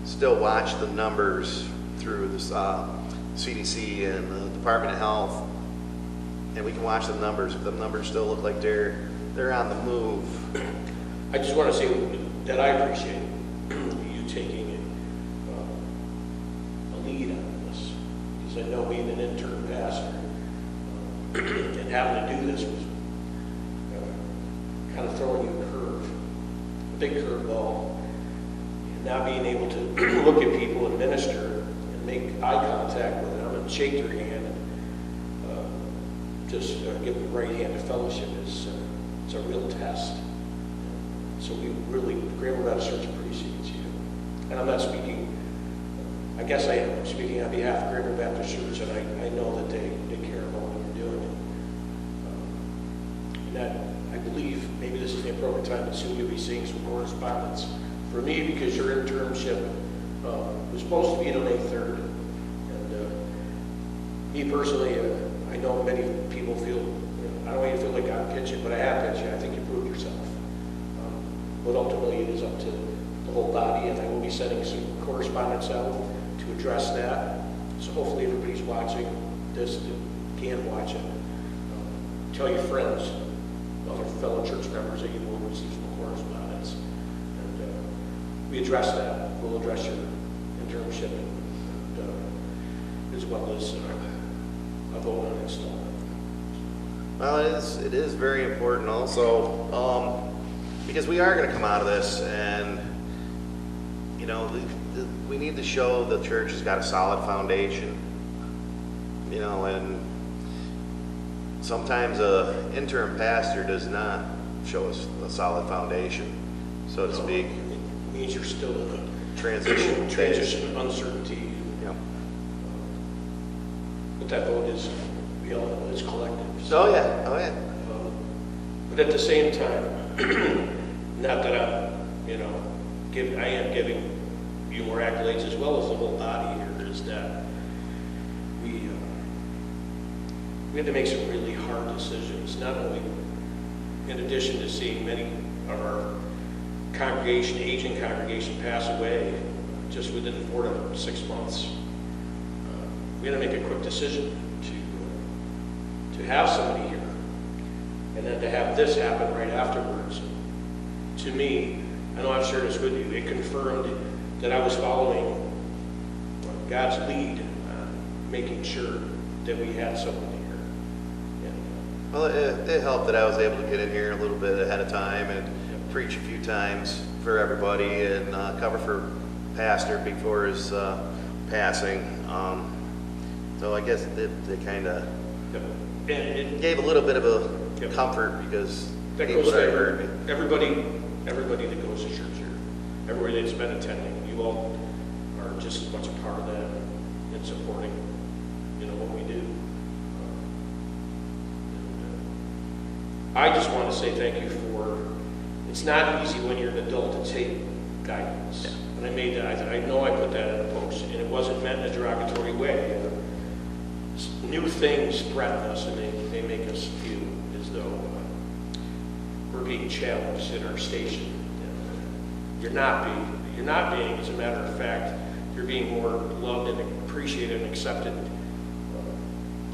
still watch the numbers through this CDC and the Department of Health, and we can watch the numbers. If the numbers still look like they're on the move. I just want to say that I appreciate you taking a lead on this, because I know being an intern pastor and having to do this was kind of throwing you a curve, a big curveball, and not being able to look at people and minister and make eye contact with them and shake their hand and just give them the right hand of fellowship is it's a real test. So we really, Grand Baptist Church appreciates you. And I'm not speaking, I guess I am speaking on behalf of Grand Baptist Church, and I know that they care about what you're doing. And that, I believe, maybe this is the appropriate time, but soon you'll be seeing some correspondence for me, because your internship was supposed to be on May 3rd. And me personally, I know many people feel, I don't want you to feel like I'm pitching, but I have pitched you. I think you proved yourself. But ultimately, it is up to the whole body, and I will be sending some correspondence out to address that. So hopefully everybody's watching this that can watch it. Tell your friends, other fellow church members, that you will receive some correspondence. And we address that. We'll address your internship as well as a vote on installment. Well, it is very important also, because we are going to come out of this, and we need to show the church has got a solid foundation, and sometimes a interim pastor does not show us a solid foundation, so to speak. It means you're still in a transition uncertainty. Yeah. But that vote is, we all know, it's collective. Oh yeah. But at the same time, not that I'm, I am giving you more accolades as well as the whole body here, is that we had to make some really hard decisions, not only in addition to seeing many of our aging congregation pass away just within 4 to 6 months. We had to make a quick decision to have somebody here, and then to have this happen right afterwards. To me, I know I've shared this with you, it confirmed that I was following God's lead on making sure that we had someone here. And, Well, it helped that I was able to get in here a little bit ahead of time and preach a few times for everybody and cover for Pastor before his passing. So I guess it kind of gave a little bit of a comfort, because that people goes that to heard me. everybody that goes to church here, everybody that's been attending. You all are just as much a part of that and supporting, what we do. I just want to say thank you for, it's not easy when you're an adult to take guidance. Yeah. And I made that, I know I put that in a post, and it wasn't meant in a derogatory way. New things threaten us, and they make us feel as though we're being challenged in our station. You're not being, as a matter of fact, you're being more loved and appreciated and accepted.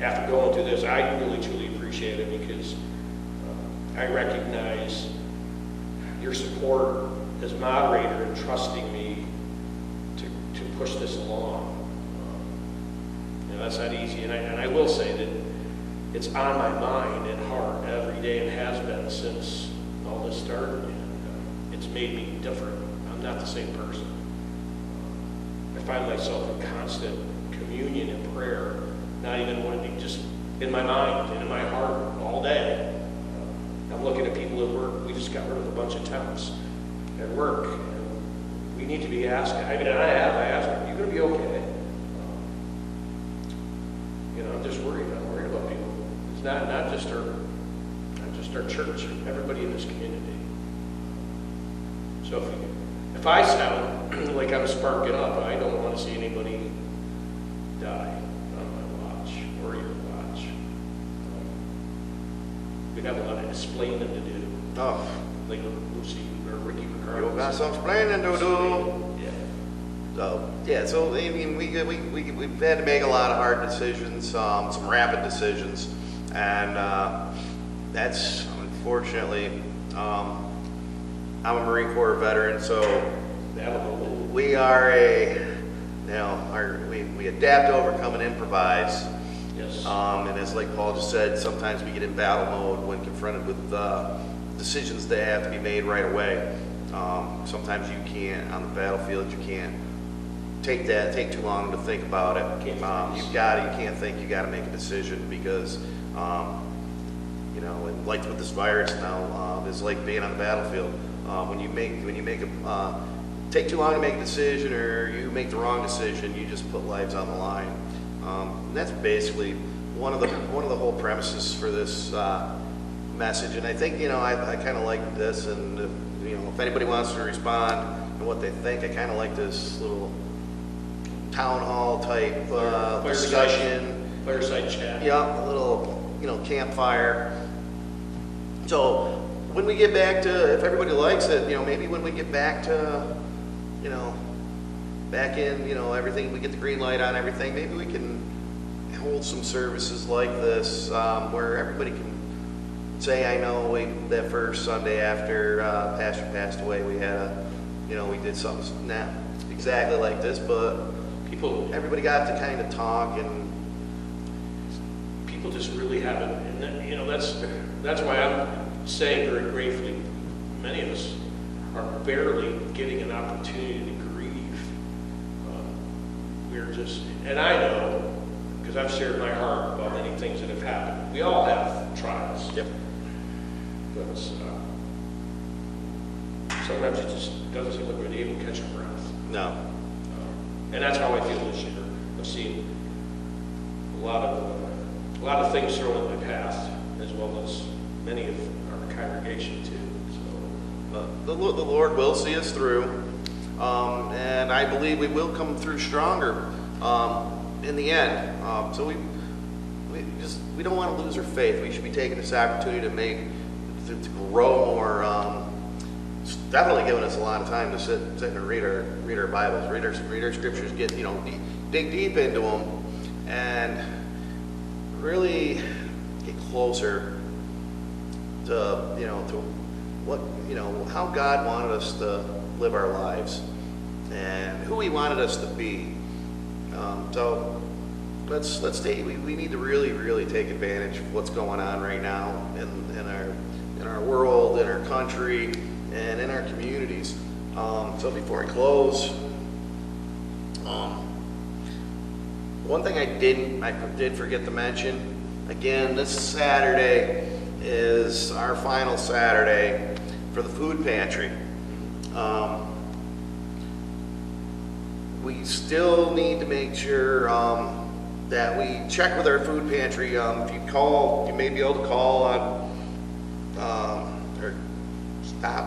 After going through this, I really truly appreciate it, because I recognize your support as moderator and trusting me to push this along. That's not easy, and I will say that it's on my mind and heart every day, and has been since all this started, and it's made me different. I'm not the same person. I find myself in constant communion and prayer, not even wanting, just in my mind and in my heart all day. I'm looking at people at work. We just got rid of a bunch of temps at work, and we need to be asking. I asked them, are you going to be okay? I'm just worried. I'm worried about people. It's not just our church, everybody in this community. So if I sound like I'm sparking up, I don't want to see anybody die on my watch or your watch. We'd have a lot of explaining to do. Oh, Like Lucy or Ricky Ricardo. you got some explaining to do. Yeah. So I mean, we've had to make a lot of hard decisions, some rapid decisions, and that's unfortunately, I'm a Marine Corps veteran, so we are we adapt, overcome, and improvise. Yes. And as like Paul just said, sometimes we get in battle mode when confronted with decisions that have to be made right away. Sometimes you can't, on the battlefield, you can't take too long to think about it. You can't think, you got to make a decision, because and like with this virus now, it's like being on the battlefield. When you take too long to make a decision, or you make the wrong decision, you just put lives on the line. And that's basically one of the whole premises for this message. And I think I kind of like this, and if anybody wants to respond and what they think, I kind of like this little town hall type discussion, fireside chat. Yeah, a little campfire. So when we get back to, if everybody likes it, maybe when we get back to back in everything, we get the green light on everything, maybe we can hold some services like this where everybody can say, I know that first Sunday after Pastor passed away, we had we did something not exactly like this, but everybody got to kind of talk, and people just really haven't, and that's why I'm saying very gratefully, many of us are barely getting an opportunity to grieve. We're just, and I know, because I've shared my heart about many things that have happened. We all have trials. Yep. But sometimes it just doesn't seem like we're able to catch our breath. no. And that's how I feel this year. I've seen a lot of things thrown in my path, as well as many of our congregation too. So The Lord will see us through, and I believe we will come through stronger in the end. So we don't want to lose our faith. We should be taking this opportunity to grow more. It's definitely giving us a lot of time to sit and read our Bibles, read our scriptures, get dig deep into them, and really get closer to to what how God wanted us to live our lives and who He wanted us to be. So let's take, we need to really take advantage of what's going on right now in our world, in our country, and in our communities. So before I close, one thing I did forget to mention. Again, this Saturday is our final Saturday for the food pantry. We still need to make sure that we check with our food pantry. If you call, you may be able to call on or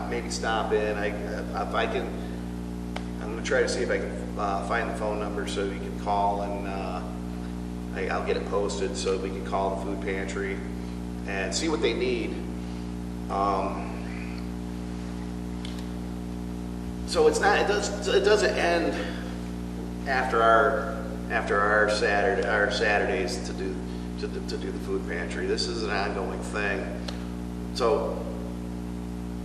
maybe stop in. If I can, I'm going to try to see if I can find the phone number so you can call, and I'll get it posted so we can call the food pantry and see what they need. So it's not. It doesn't end after our Saturdays to do the food pantry. This is an ongoing thing. So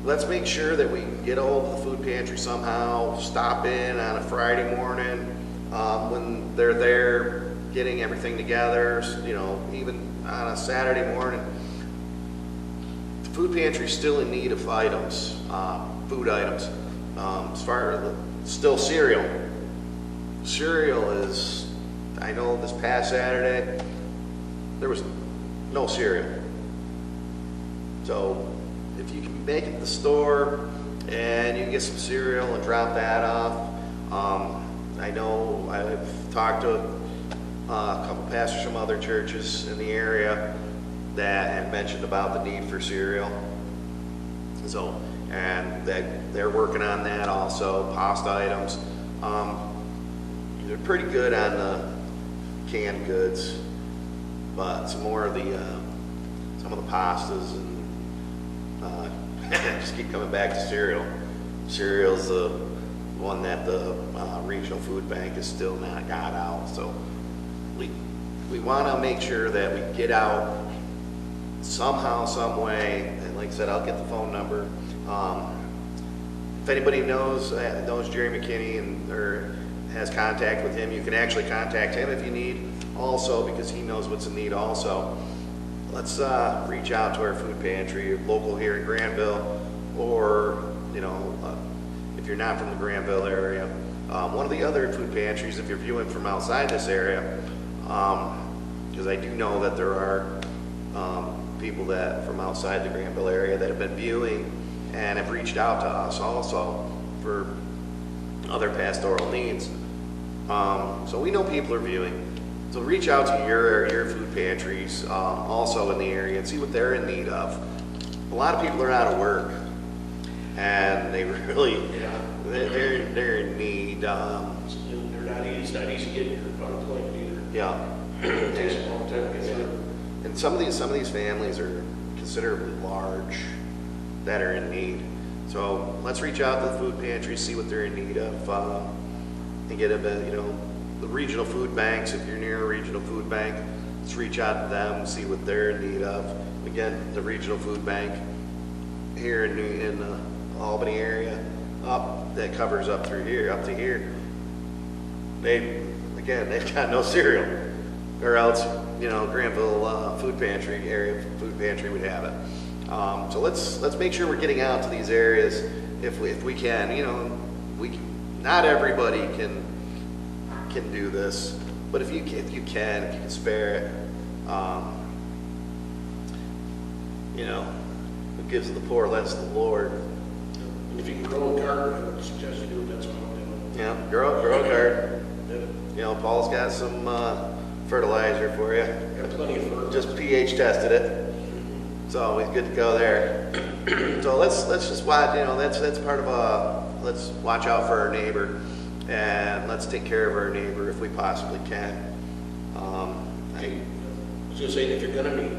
let's make sure that we can get a hold of the food pantry somehow. Stop in on a Friday morning when they're there getting everything together. You know, even on a Saturday morning. The food pantry is still in need of items, food items. As far as still cereal. Cereal is, I know this past Saturday, there was no cereal. So if you can make it to the store and you can get some cereal and drop that off. I know I've talked to a couple pastors from other churches in the area that had mentioned about the need for cereal. So, and they're working on that also, pasta items. They're pretty good on the canned goods, but some more of the some of the pastas and just keep coming back to cereal. Cereal's the one that the regional food bank is still not got out. So we want to make sure that we get out somehow, some way. And like I said, I'll get the phone number. If anybody knows Jerry McKinney or has contact with him, you can actually contact him if you need also, because he knows what's in need also. Let's reach out to our food pantry, local here in Granville, or if you're not from the Granville area, one of the other food pantries if you're viewing from outside this area, because I do know that there are people that from outside the Granville area that have been viewing and have reached out to us also for other pastoral needs. So we know people are viewing. So reach out to your food pantries also in the area and see what they're in need of. A lot of people are out of work, and they really they're in need. It's not easy getting your unemployment either. Yeah. It takes a long time to get through. And some of these families are considerably large that are in need. So let's reach out to the food pantry, see what they're in need of, and get them, the regional food banks. If you're near a regional food bank, let's reach out to them, see what they're in need of. Again, the regional food bank here in the Albany area, that covers up through here, up to here. They've got no cereal, or else Granville food pantry would have it. So let's make sure we're getting out to these areas if we can. Not everybody can do this, but if you can spare it, who gives to the poor lends to the Lord. And if you can grow a garden, I would suggest you do it. That's what I'm doing. Yeah, grow a garden. Yeah. Paul's got some fertilizer for you. Got plenty of fertilizer. Just pH tested it. So he's good to go there. So let's just watch. That's part of let's watch out for our neighbor, and let's take care of our neighbor if we possibly can. I was going to say, if you're going to meet,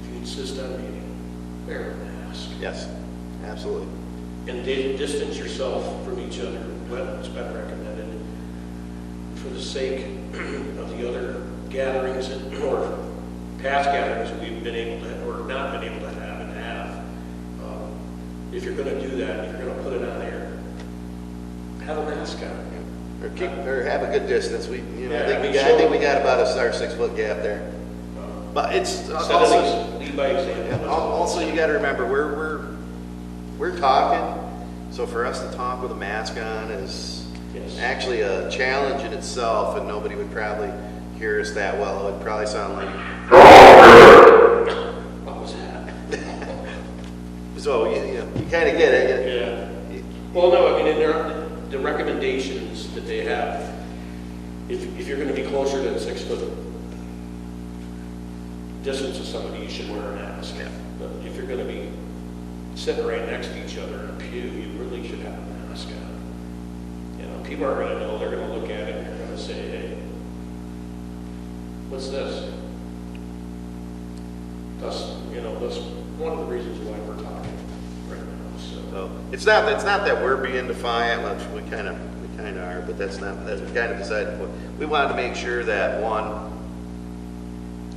if you insist on meeting, wear a mask. Yes, absolutely. And distance yourself from each other. It's been recommended for the sake of the other gatherings or past gatherings that we've been able to, or not been able to have and have. If you're going to do that, if you're going to put it on there, have a mask on. Or have a good distance. I think we got about our 6 foot gap there. But it's also lead by example. Also, you got to remember we're talking. So for us to talk with a mask on is actually a challenge in itself, and nobody would probably hear us that well. It would probably sound like. What was that? So you kind of get it. Yeah. Well, no, I mean, the recommendations that they have, if you're going to be closer than 6 foot distance of somebody, you should wear a mask. Yeah. But if you're going to be sitting right next to each other in a pew, you really should have a mask on. You know, people are going to know. They're going to look at it and they're going to say, "Hey, what's this?" That's one of the reasons why we're talking right now. So it's not that we're being defiant, which we kind of are, but that's we kind of decided. We wanted to make sure that one,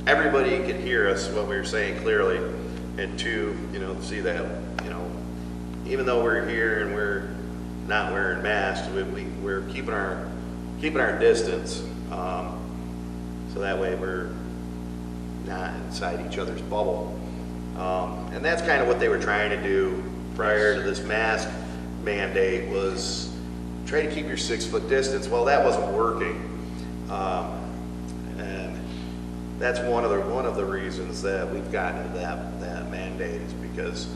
everybody could hear us what we were saying clearly, and two, see that, even though we're here and we're not wearing masks, we're keeping our distance, so that way we're not inside each other's bubble. And that's kind of what they were trying to do prior to this mask mandate, was try to keep your 6 foot distance. Well, that wasn't working. And that's one of the reasons that we've gotten to that mandate, is because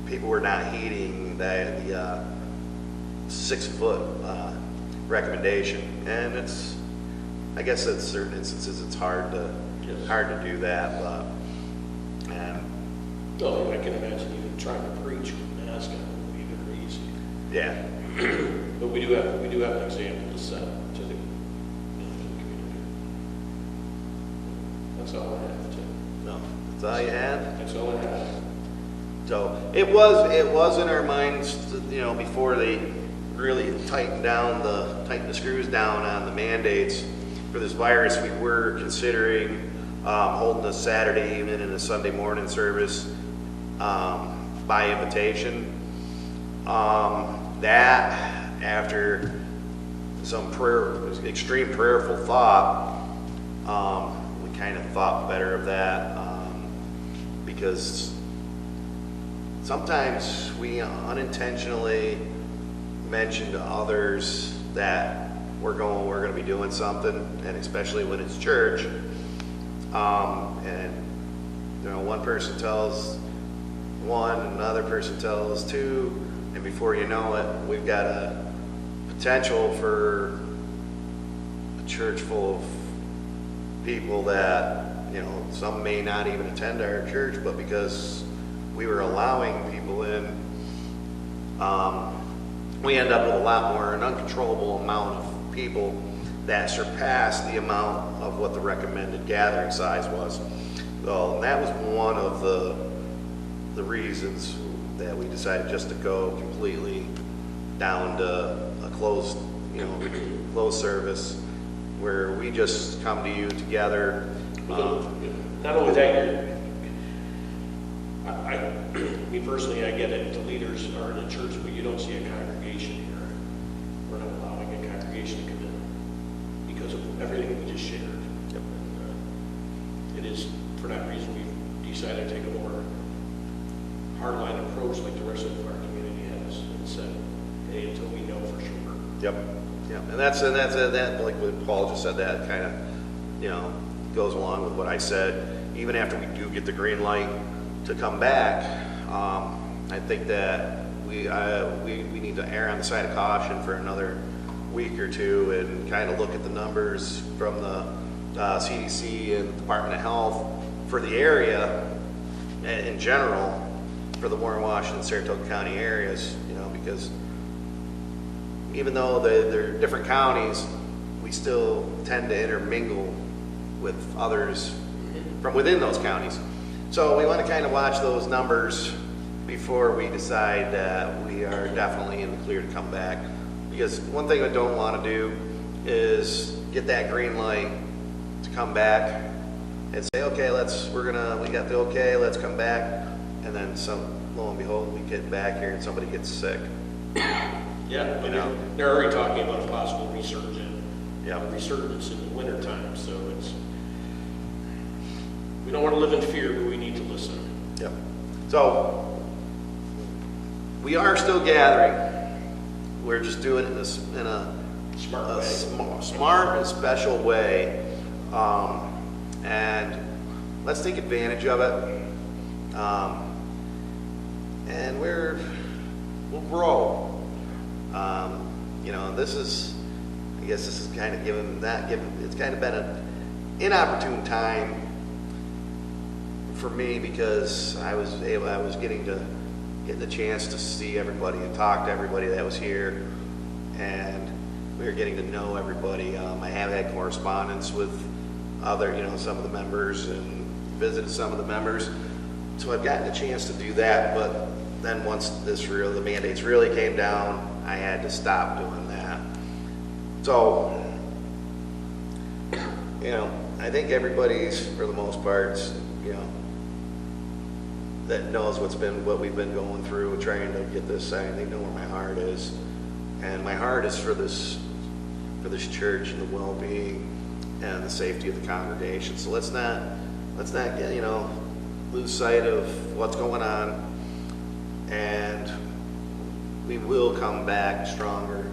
people were not heeding the 6 foot recommendation. And I guess in certain instances it's hard to do that, but I can imagine even trying to preach with a mask on would be very easy. yeah. But we do have an example to set to the community. That's all I have to. No, that's all you had. That's all I have. So it was in our minds, before they really tightened the screws down on the mandates for this virus. We were considering holding a Saturday evening and a Sunday morning service by invitation. That, after some extreme prayerful thought, we kind of thought better of that, because sometimes we unintentionally mention to others that we're going to be doing something, and especially when it's church, and one person tells one, another person tells two, and before you know it, we've got a potential for a church full of people that, some may not even attend our church, but because we were allowing people in, we end up with a lot more, an uncontrollable amount of people that surpassed the amount of what the recommended gathering size was. So, and that was one of the reasons that we decided just to go completely down to a closed service, where we just come to you together. Not only that, me personally, I get it. The leaders are in the church, but you don't see a congregation here. We're not allowing a congregation to come in because of everything we just shared. Yep. It is for that reason we've decided to take a more hardline approach, like the rest of our community has, and said, "Hey, until we know for sure." Yep. And that's like what Paul just said. That kind of goes along with what I said. Even after we do get the green light to come back, I think that we need to err on the side of caution for another week or two and kind of look at the numbers from the CDC and Department of Health for the area in general, for the Warren, Washington, Saratoga County areas, because even though they're different counties, we still tend to intermingle with others from within those counties. So we want to kind of watch those numbers before we decide that we are definitely in the clear to come back. Because one thing we don't want to do is get that green light to come back and say, okay, we got the okay, let's come back. And then lo and behold, we get back here and somebody gets sick. Yeah, they're already talking about a possible resurgence in the wintertime, so we don't want to live in fear, but we need to listen. Yep. So we are still gathering. We're just doing it in a smart and special way, and let's take advantage of it. And we'll grow. This is kind of it's kind of been an inopportune time for me, because I was getting the chance to see everybody and talk to everybody that was here, and we were getting to know everybody. I have had correspondence with other, some of the members, and visited some of the members. So I've gotten a chance to do that, but then once the mandates really came down, I had to stop doing that. So, I think everybody's, for the most part, that knows what we've been going through, trying to get this signed. They know where my heart is, and my heart is for this church and the well-being and the safety of the congregation. So let's not get, lose sight of what's going on, and we will come back stronger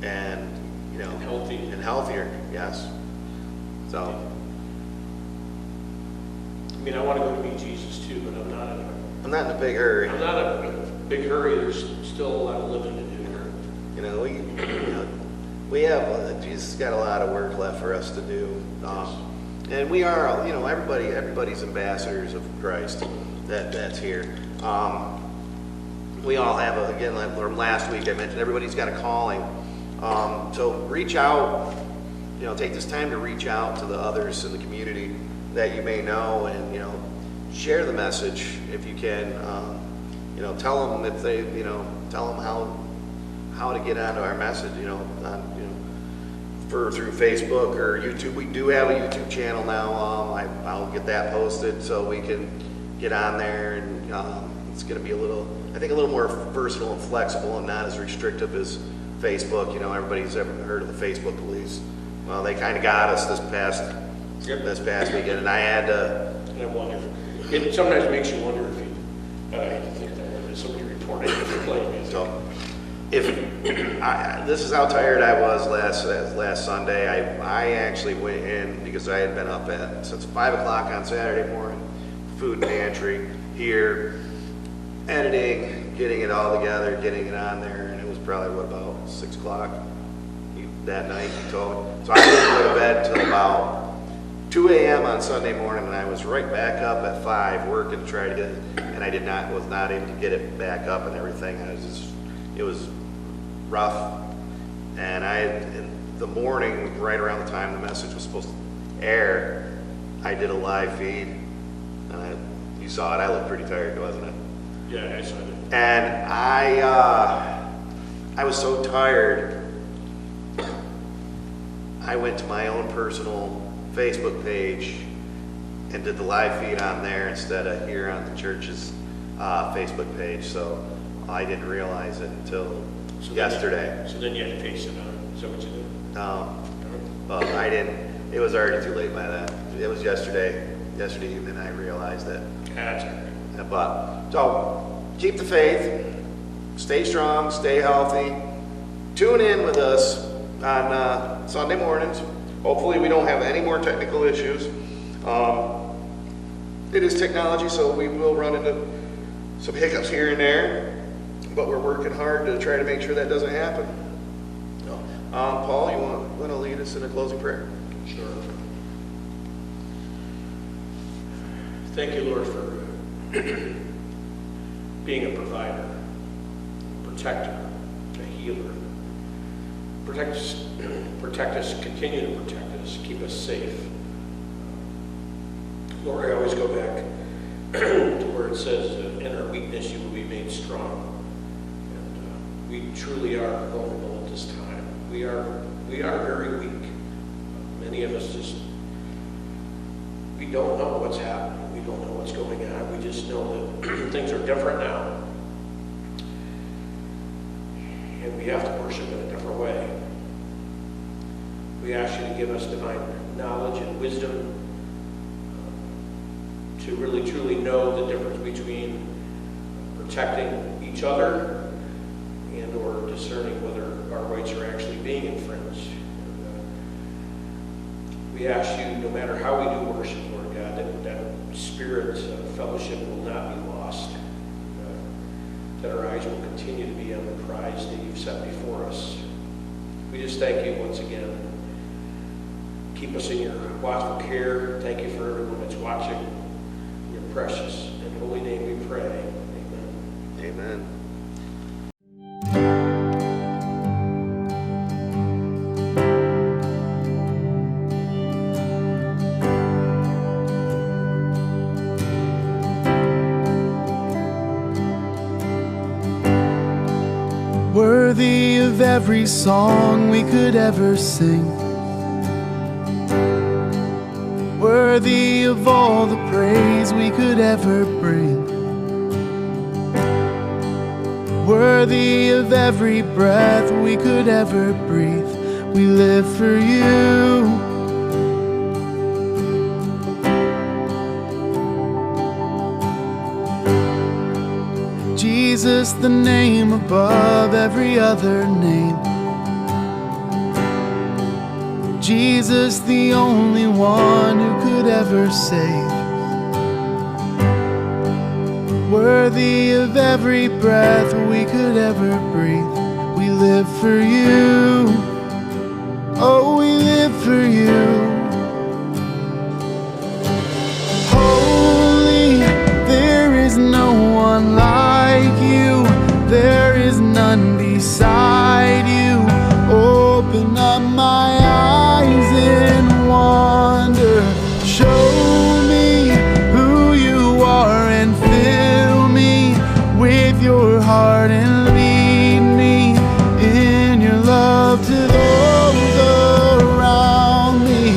and healthy and healthier. Yes. So. I want to go to meet Jesus too, but I'm not in a big hurry. I'm not in a big hurry. There's still a lot of living to do here. We have Jesus got a lot of work left for us to do, and we are, everybody's ambassadors of Christ. That's here. We all have again. Last week I mentioned everybody's got a calling. So reach out. Take this time to reach out to the others in the community that you may know, and share the message if you can. Tell them if they, tell them how to get onto our message. Through Facebook or YouTube. We do have a YouTube channel now. I'll get that posted so we can get on there, and it's going to be a little more versatile and flexible, and not as restrictive as Facebook. Everybody's ever heard of the Facebook police. Well, they kind of got us this past weekend, and I had to. And I wonder. It sometimes makes you wonder if you. I think that somebody reported if you're playing music. So, this is how tired I was last Sunday. I actually went in because I had been up since 5 o'clock on Saturday morning, food pantry here, editing, getting it all together, getting it on there, and it was probably about 6 o'clock that night, he told me. So I didn't go to bed until about 2 a.m. on Sunday morning, and I was right back up at 5 working to try to get it, and I was not able to get it back up and everything. It was rough, and in the morning, right around the time the message was supposed to air, I did a live feed, and you saw it. I looked pretty tired, wasn't it? Yeah, I saw it. And I was so tired, I went to my own personal Facebook page and did the live feed on there instead of here on the church's Facebook page. So I didn't realize it until yesterday. So then you had to paste it on. Is that what you did? Well, I didn't. It was already too late by then. It was yesterday evening I realized it. That's all right. But so keep the faith, stay strong, stay healthy. Tune in with us on Sunday mornings. Hopefully we don't have any more technical issues. It is technology, so we will run into some hiccups here and there, but we're working hard to try to make sure that doesn't happen. Paul, you want to lead us in a closing prayer? Sure. Thank you, Lord, for being a provider, a protector, a healer. Protect us, continue to protect us, keep us safe. Lord, I always go back to where it says, in our weakness you will be made strong. And we truly are vulnerable at this time. We are very weak. Many of us we don't know what's happening. We don't know what's going on. We just know that things are different now. And we have to worship in a different way. We ask you to give us divine knowledge and wisdom to really truly know the difference between protecting each other and or discerning whether our rights are actually being infringed. We ask you, no matter how we do worship, Lord God, that spirit fellowship will not be lost, that our eyes will continue to be on the prize that you've set before us. We just thank you once again. Keep us in your watchful care. Thank you for everyone that's watching. precious and holy name we pray. Amen. Amen. Worthy of every song we could ever sing, worthy of all the praise we could ever bring, worthy of every breath we could ever breathe. We live for you. Jesus, the name above every other name. Jesus, the only one who could ever save. Worthy of every breath we could ever breathe. We live for you. Oh, we live for you. Holy, there is no one like you. There is none beside you. Open up my eyes in wonder. Show me who you are and fill me with your heart and lead me in your love to those around me.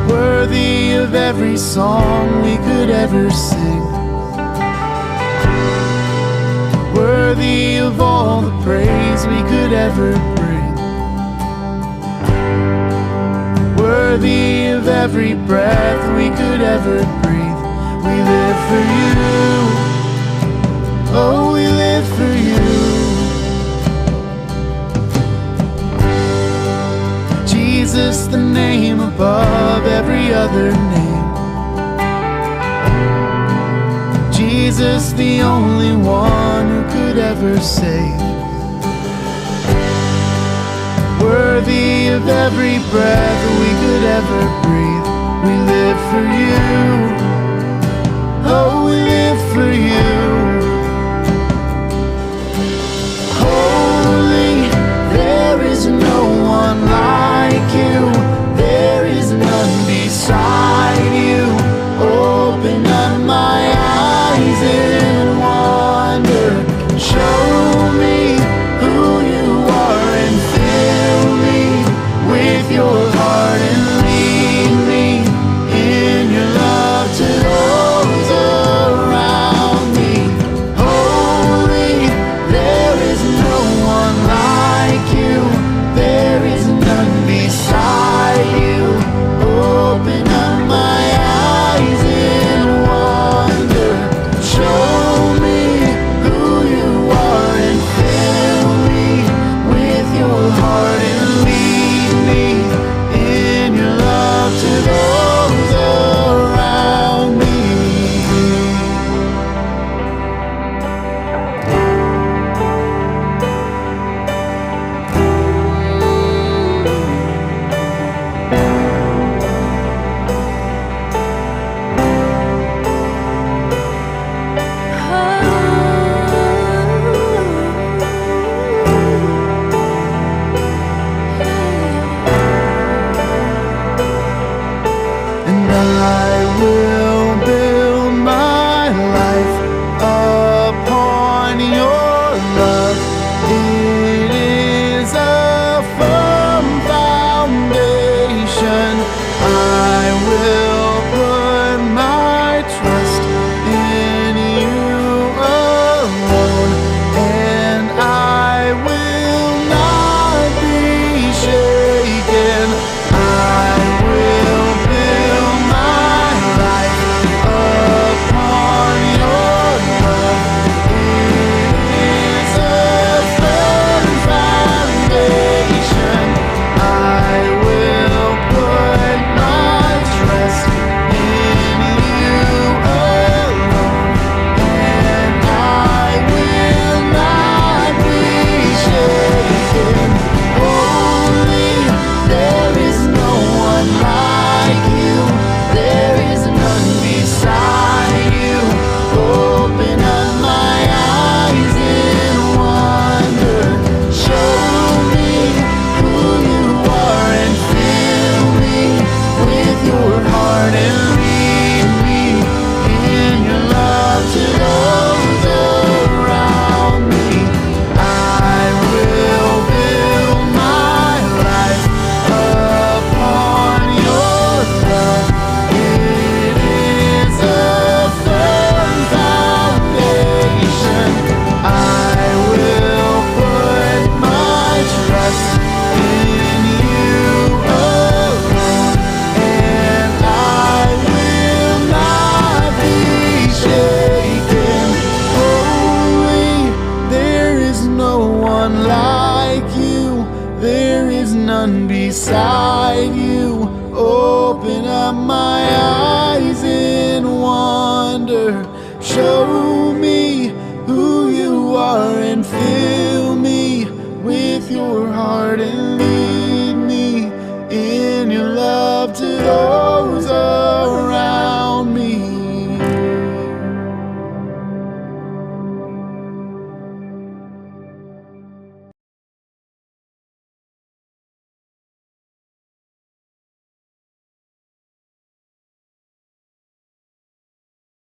Worthy of every song we could ever sing, worthy of all the praise we could ever bring, worthy of every breath we could ever breathe. We live for you. Oh, we live for you. Jesus, the name above every other name. Jesus, the only one who could ever save. Worthy of every breath we could ever breathe. We live for you. Oh, we live for you. Holy, there is no one like you. There is none beside you. Open up my eyes in wonder. Show me who you are and fill me with your heart and lead up my eyes in wonder. Show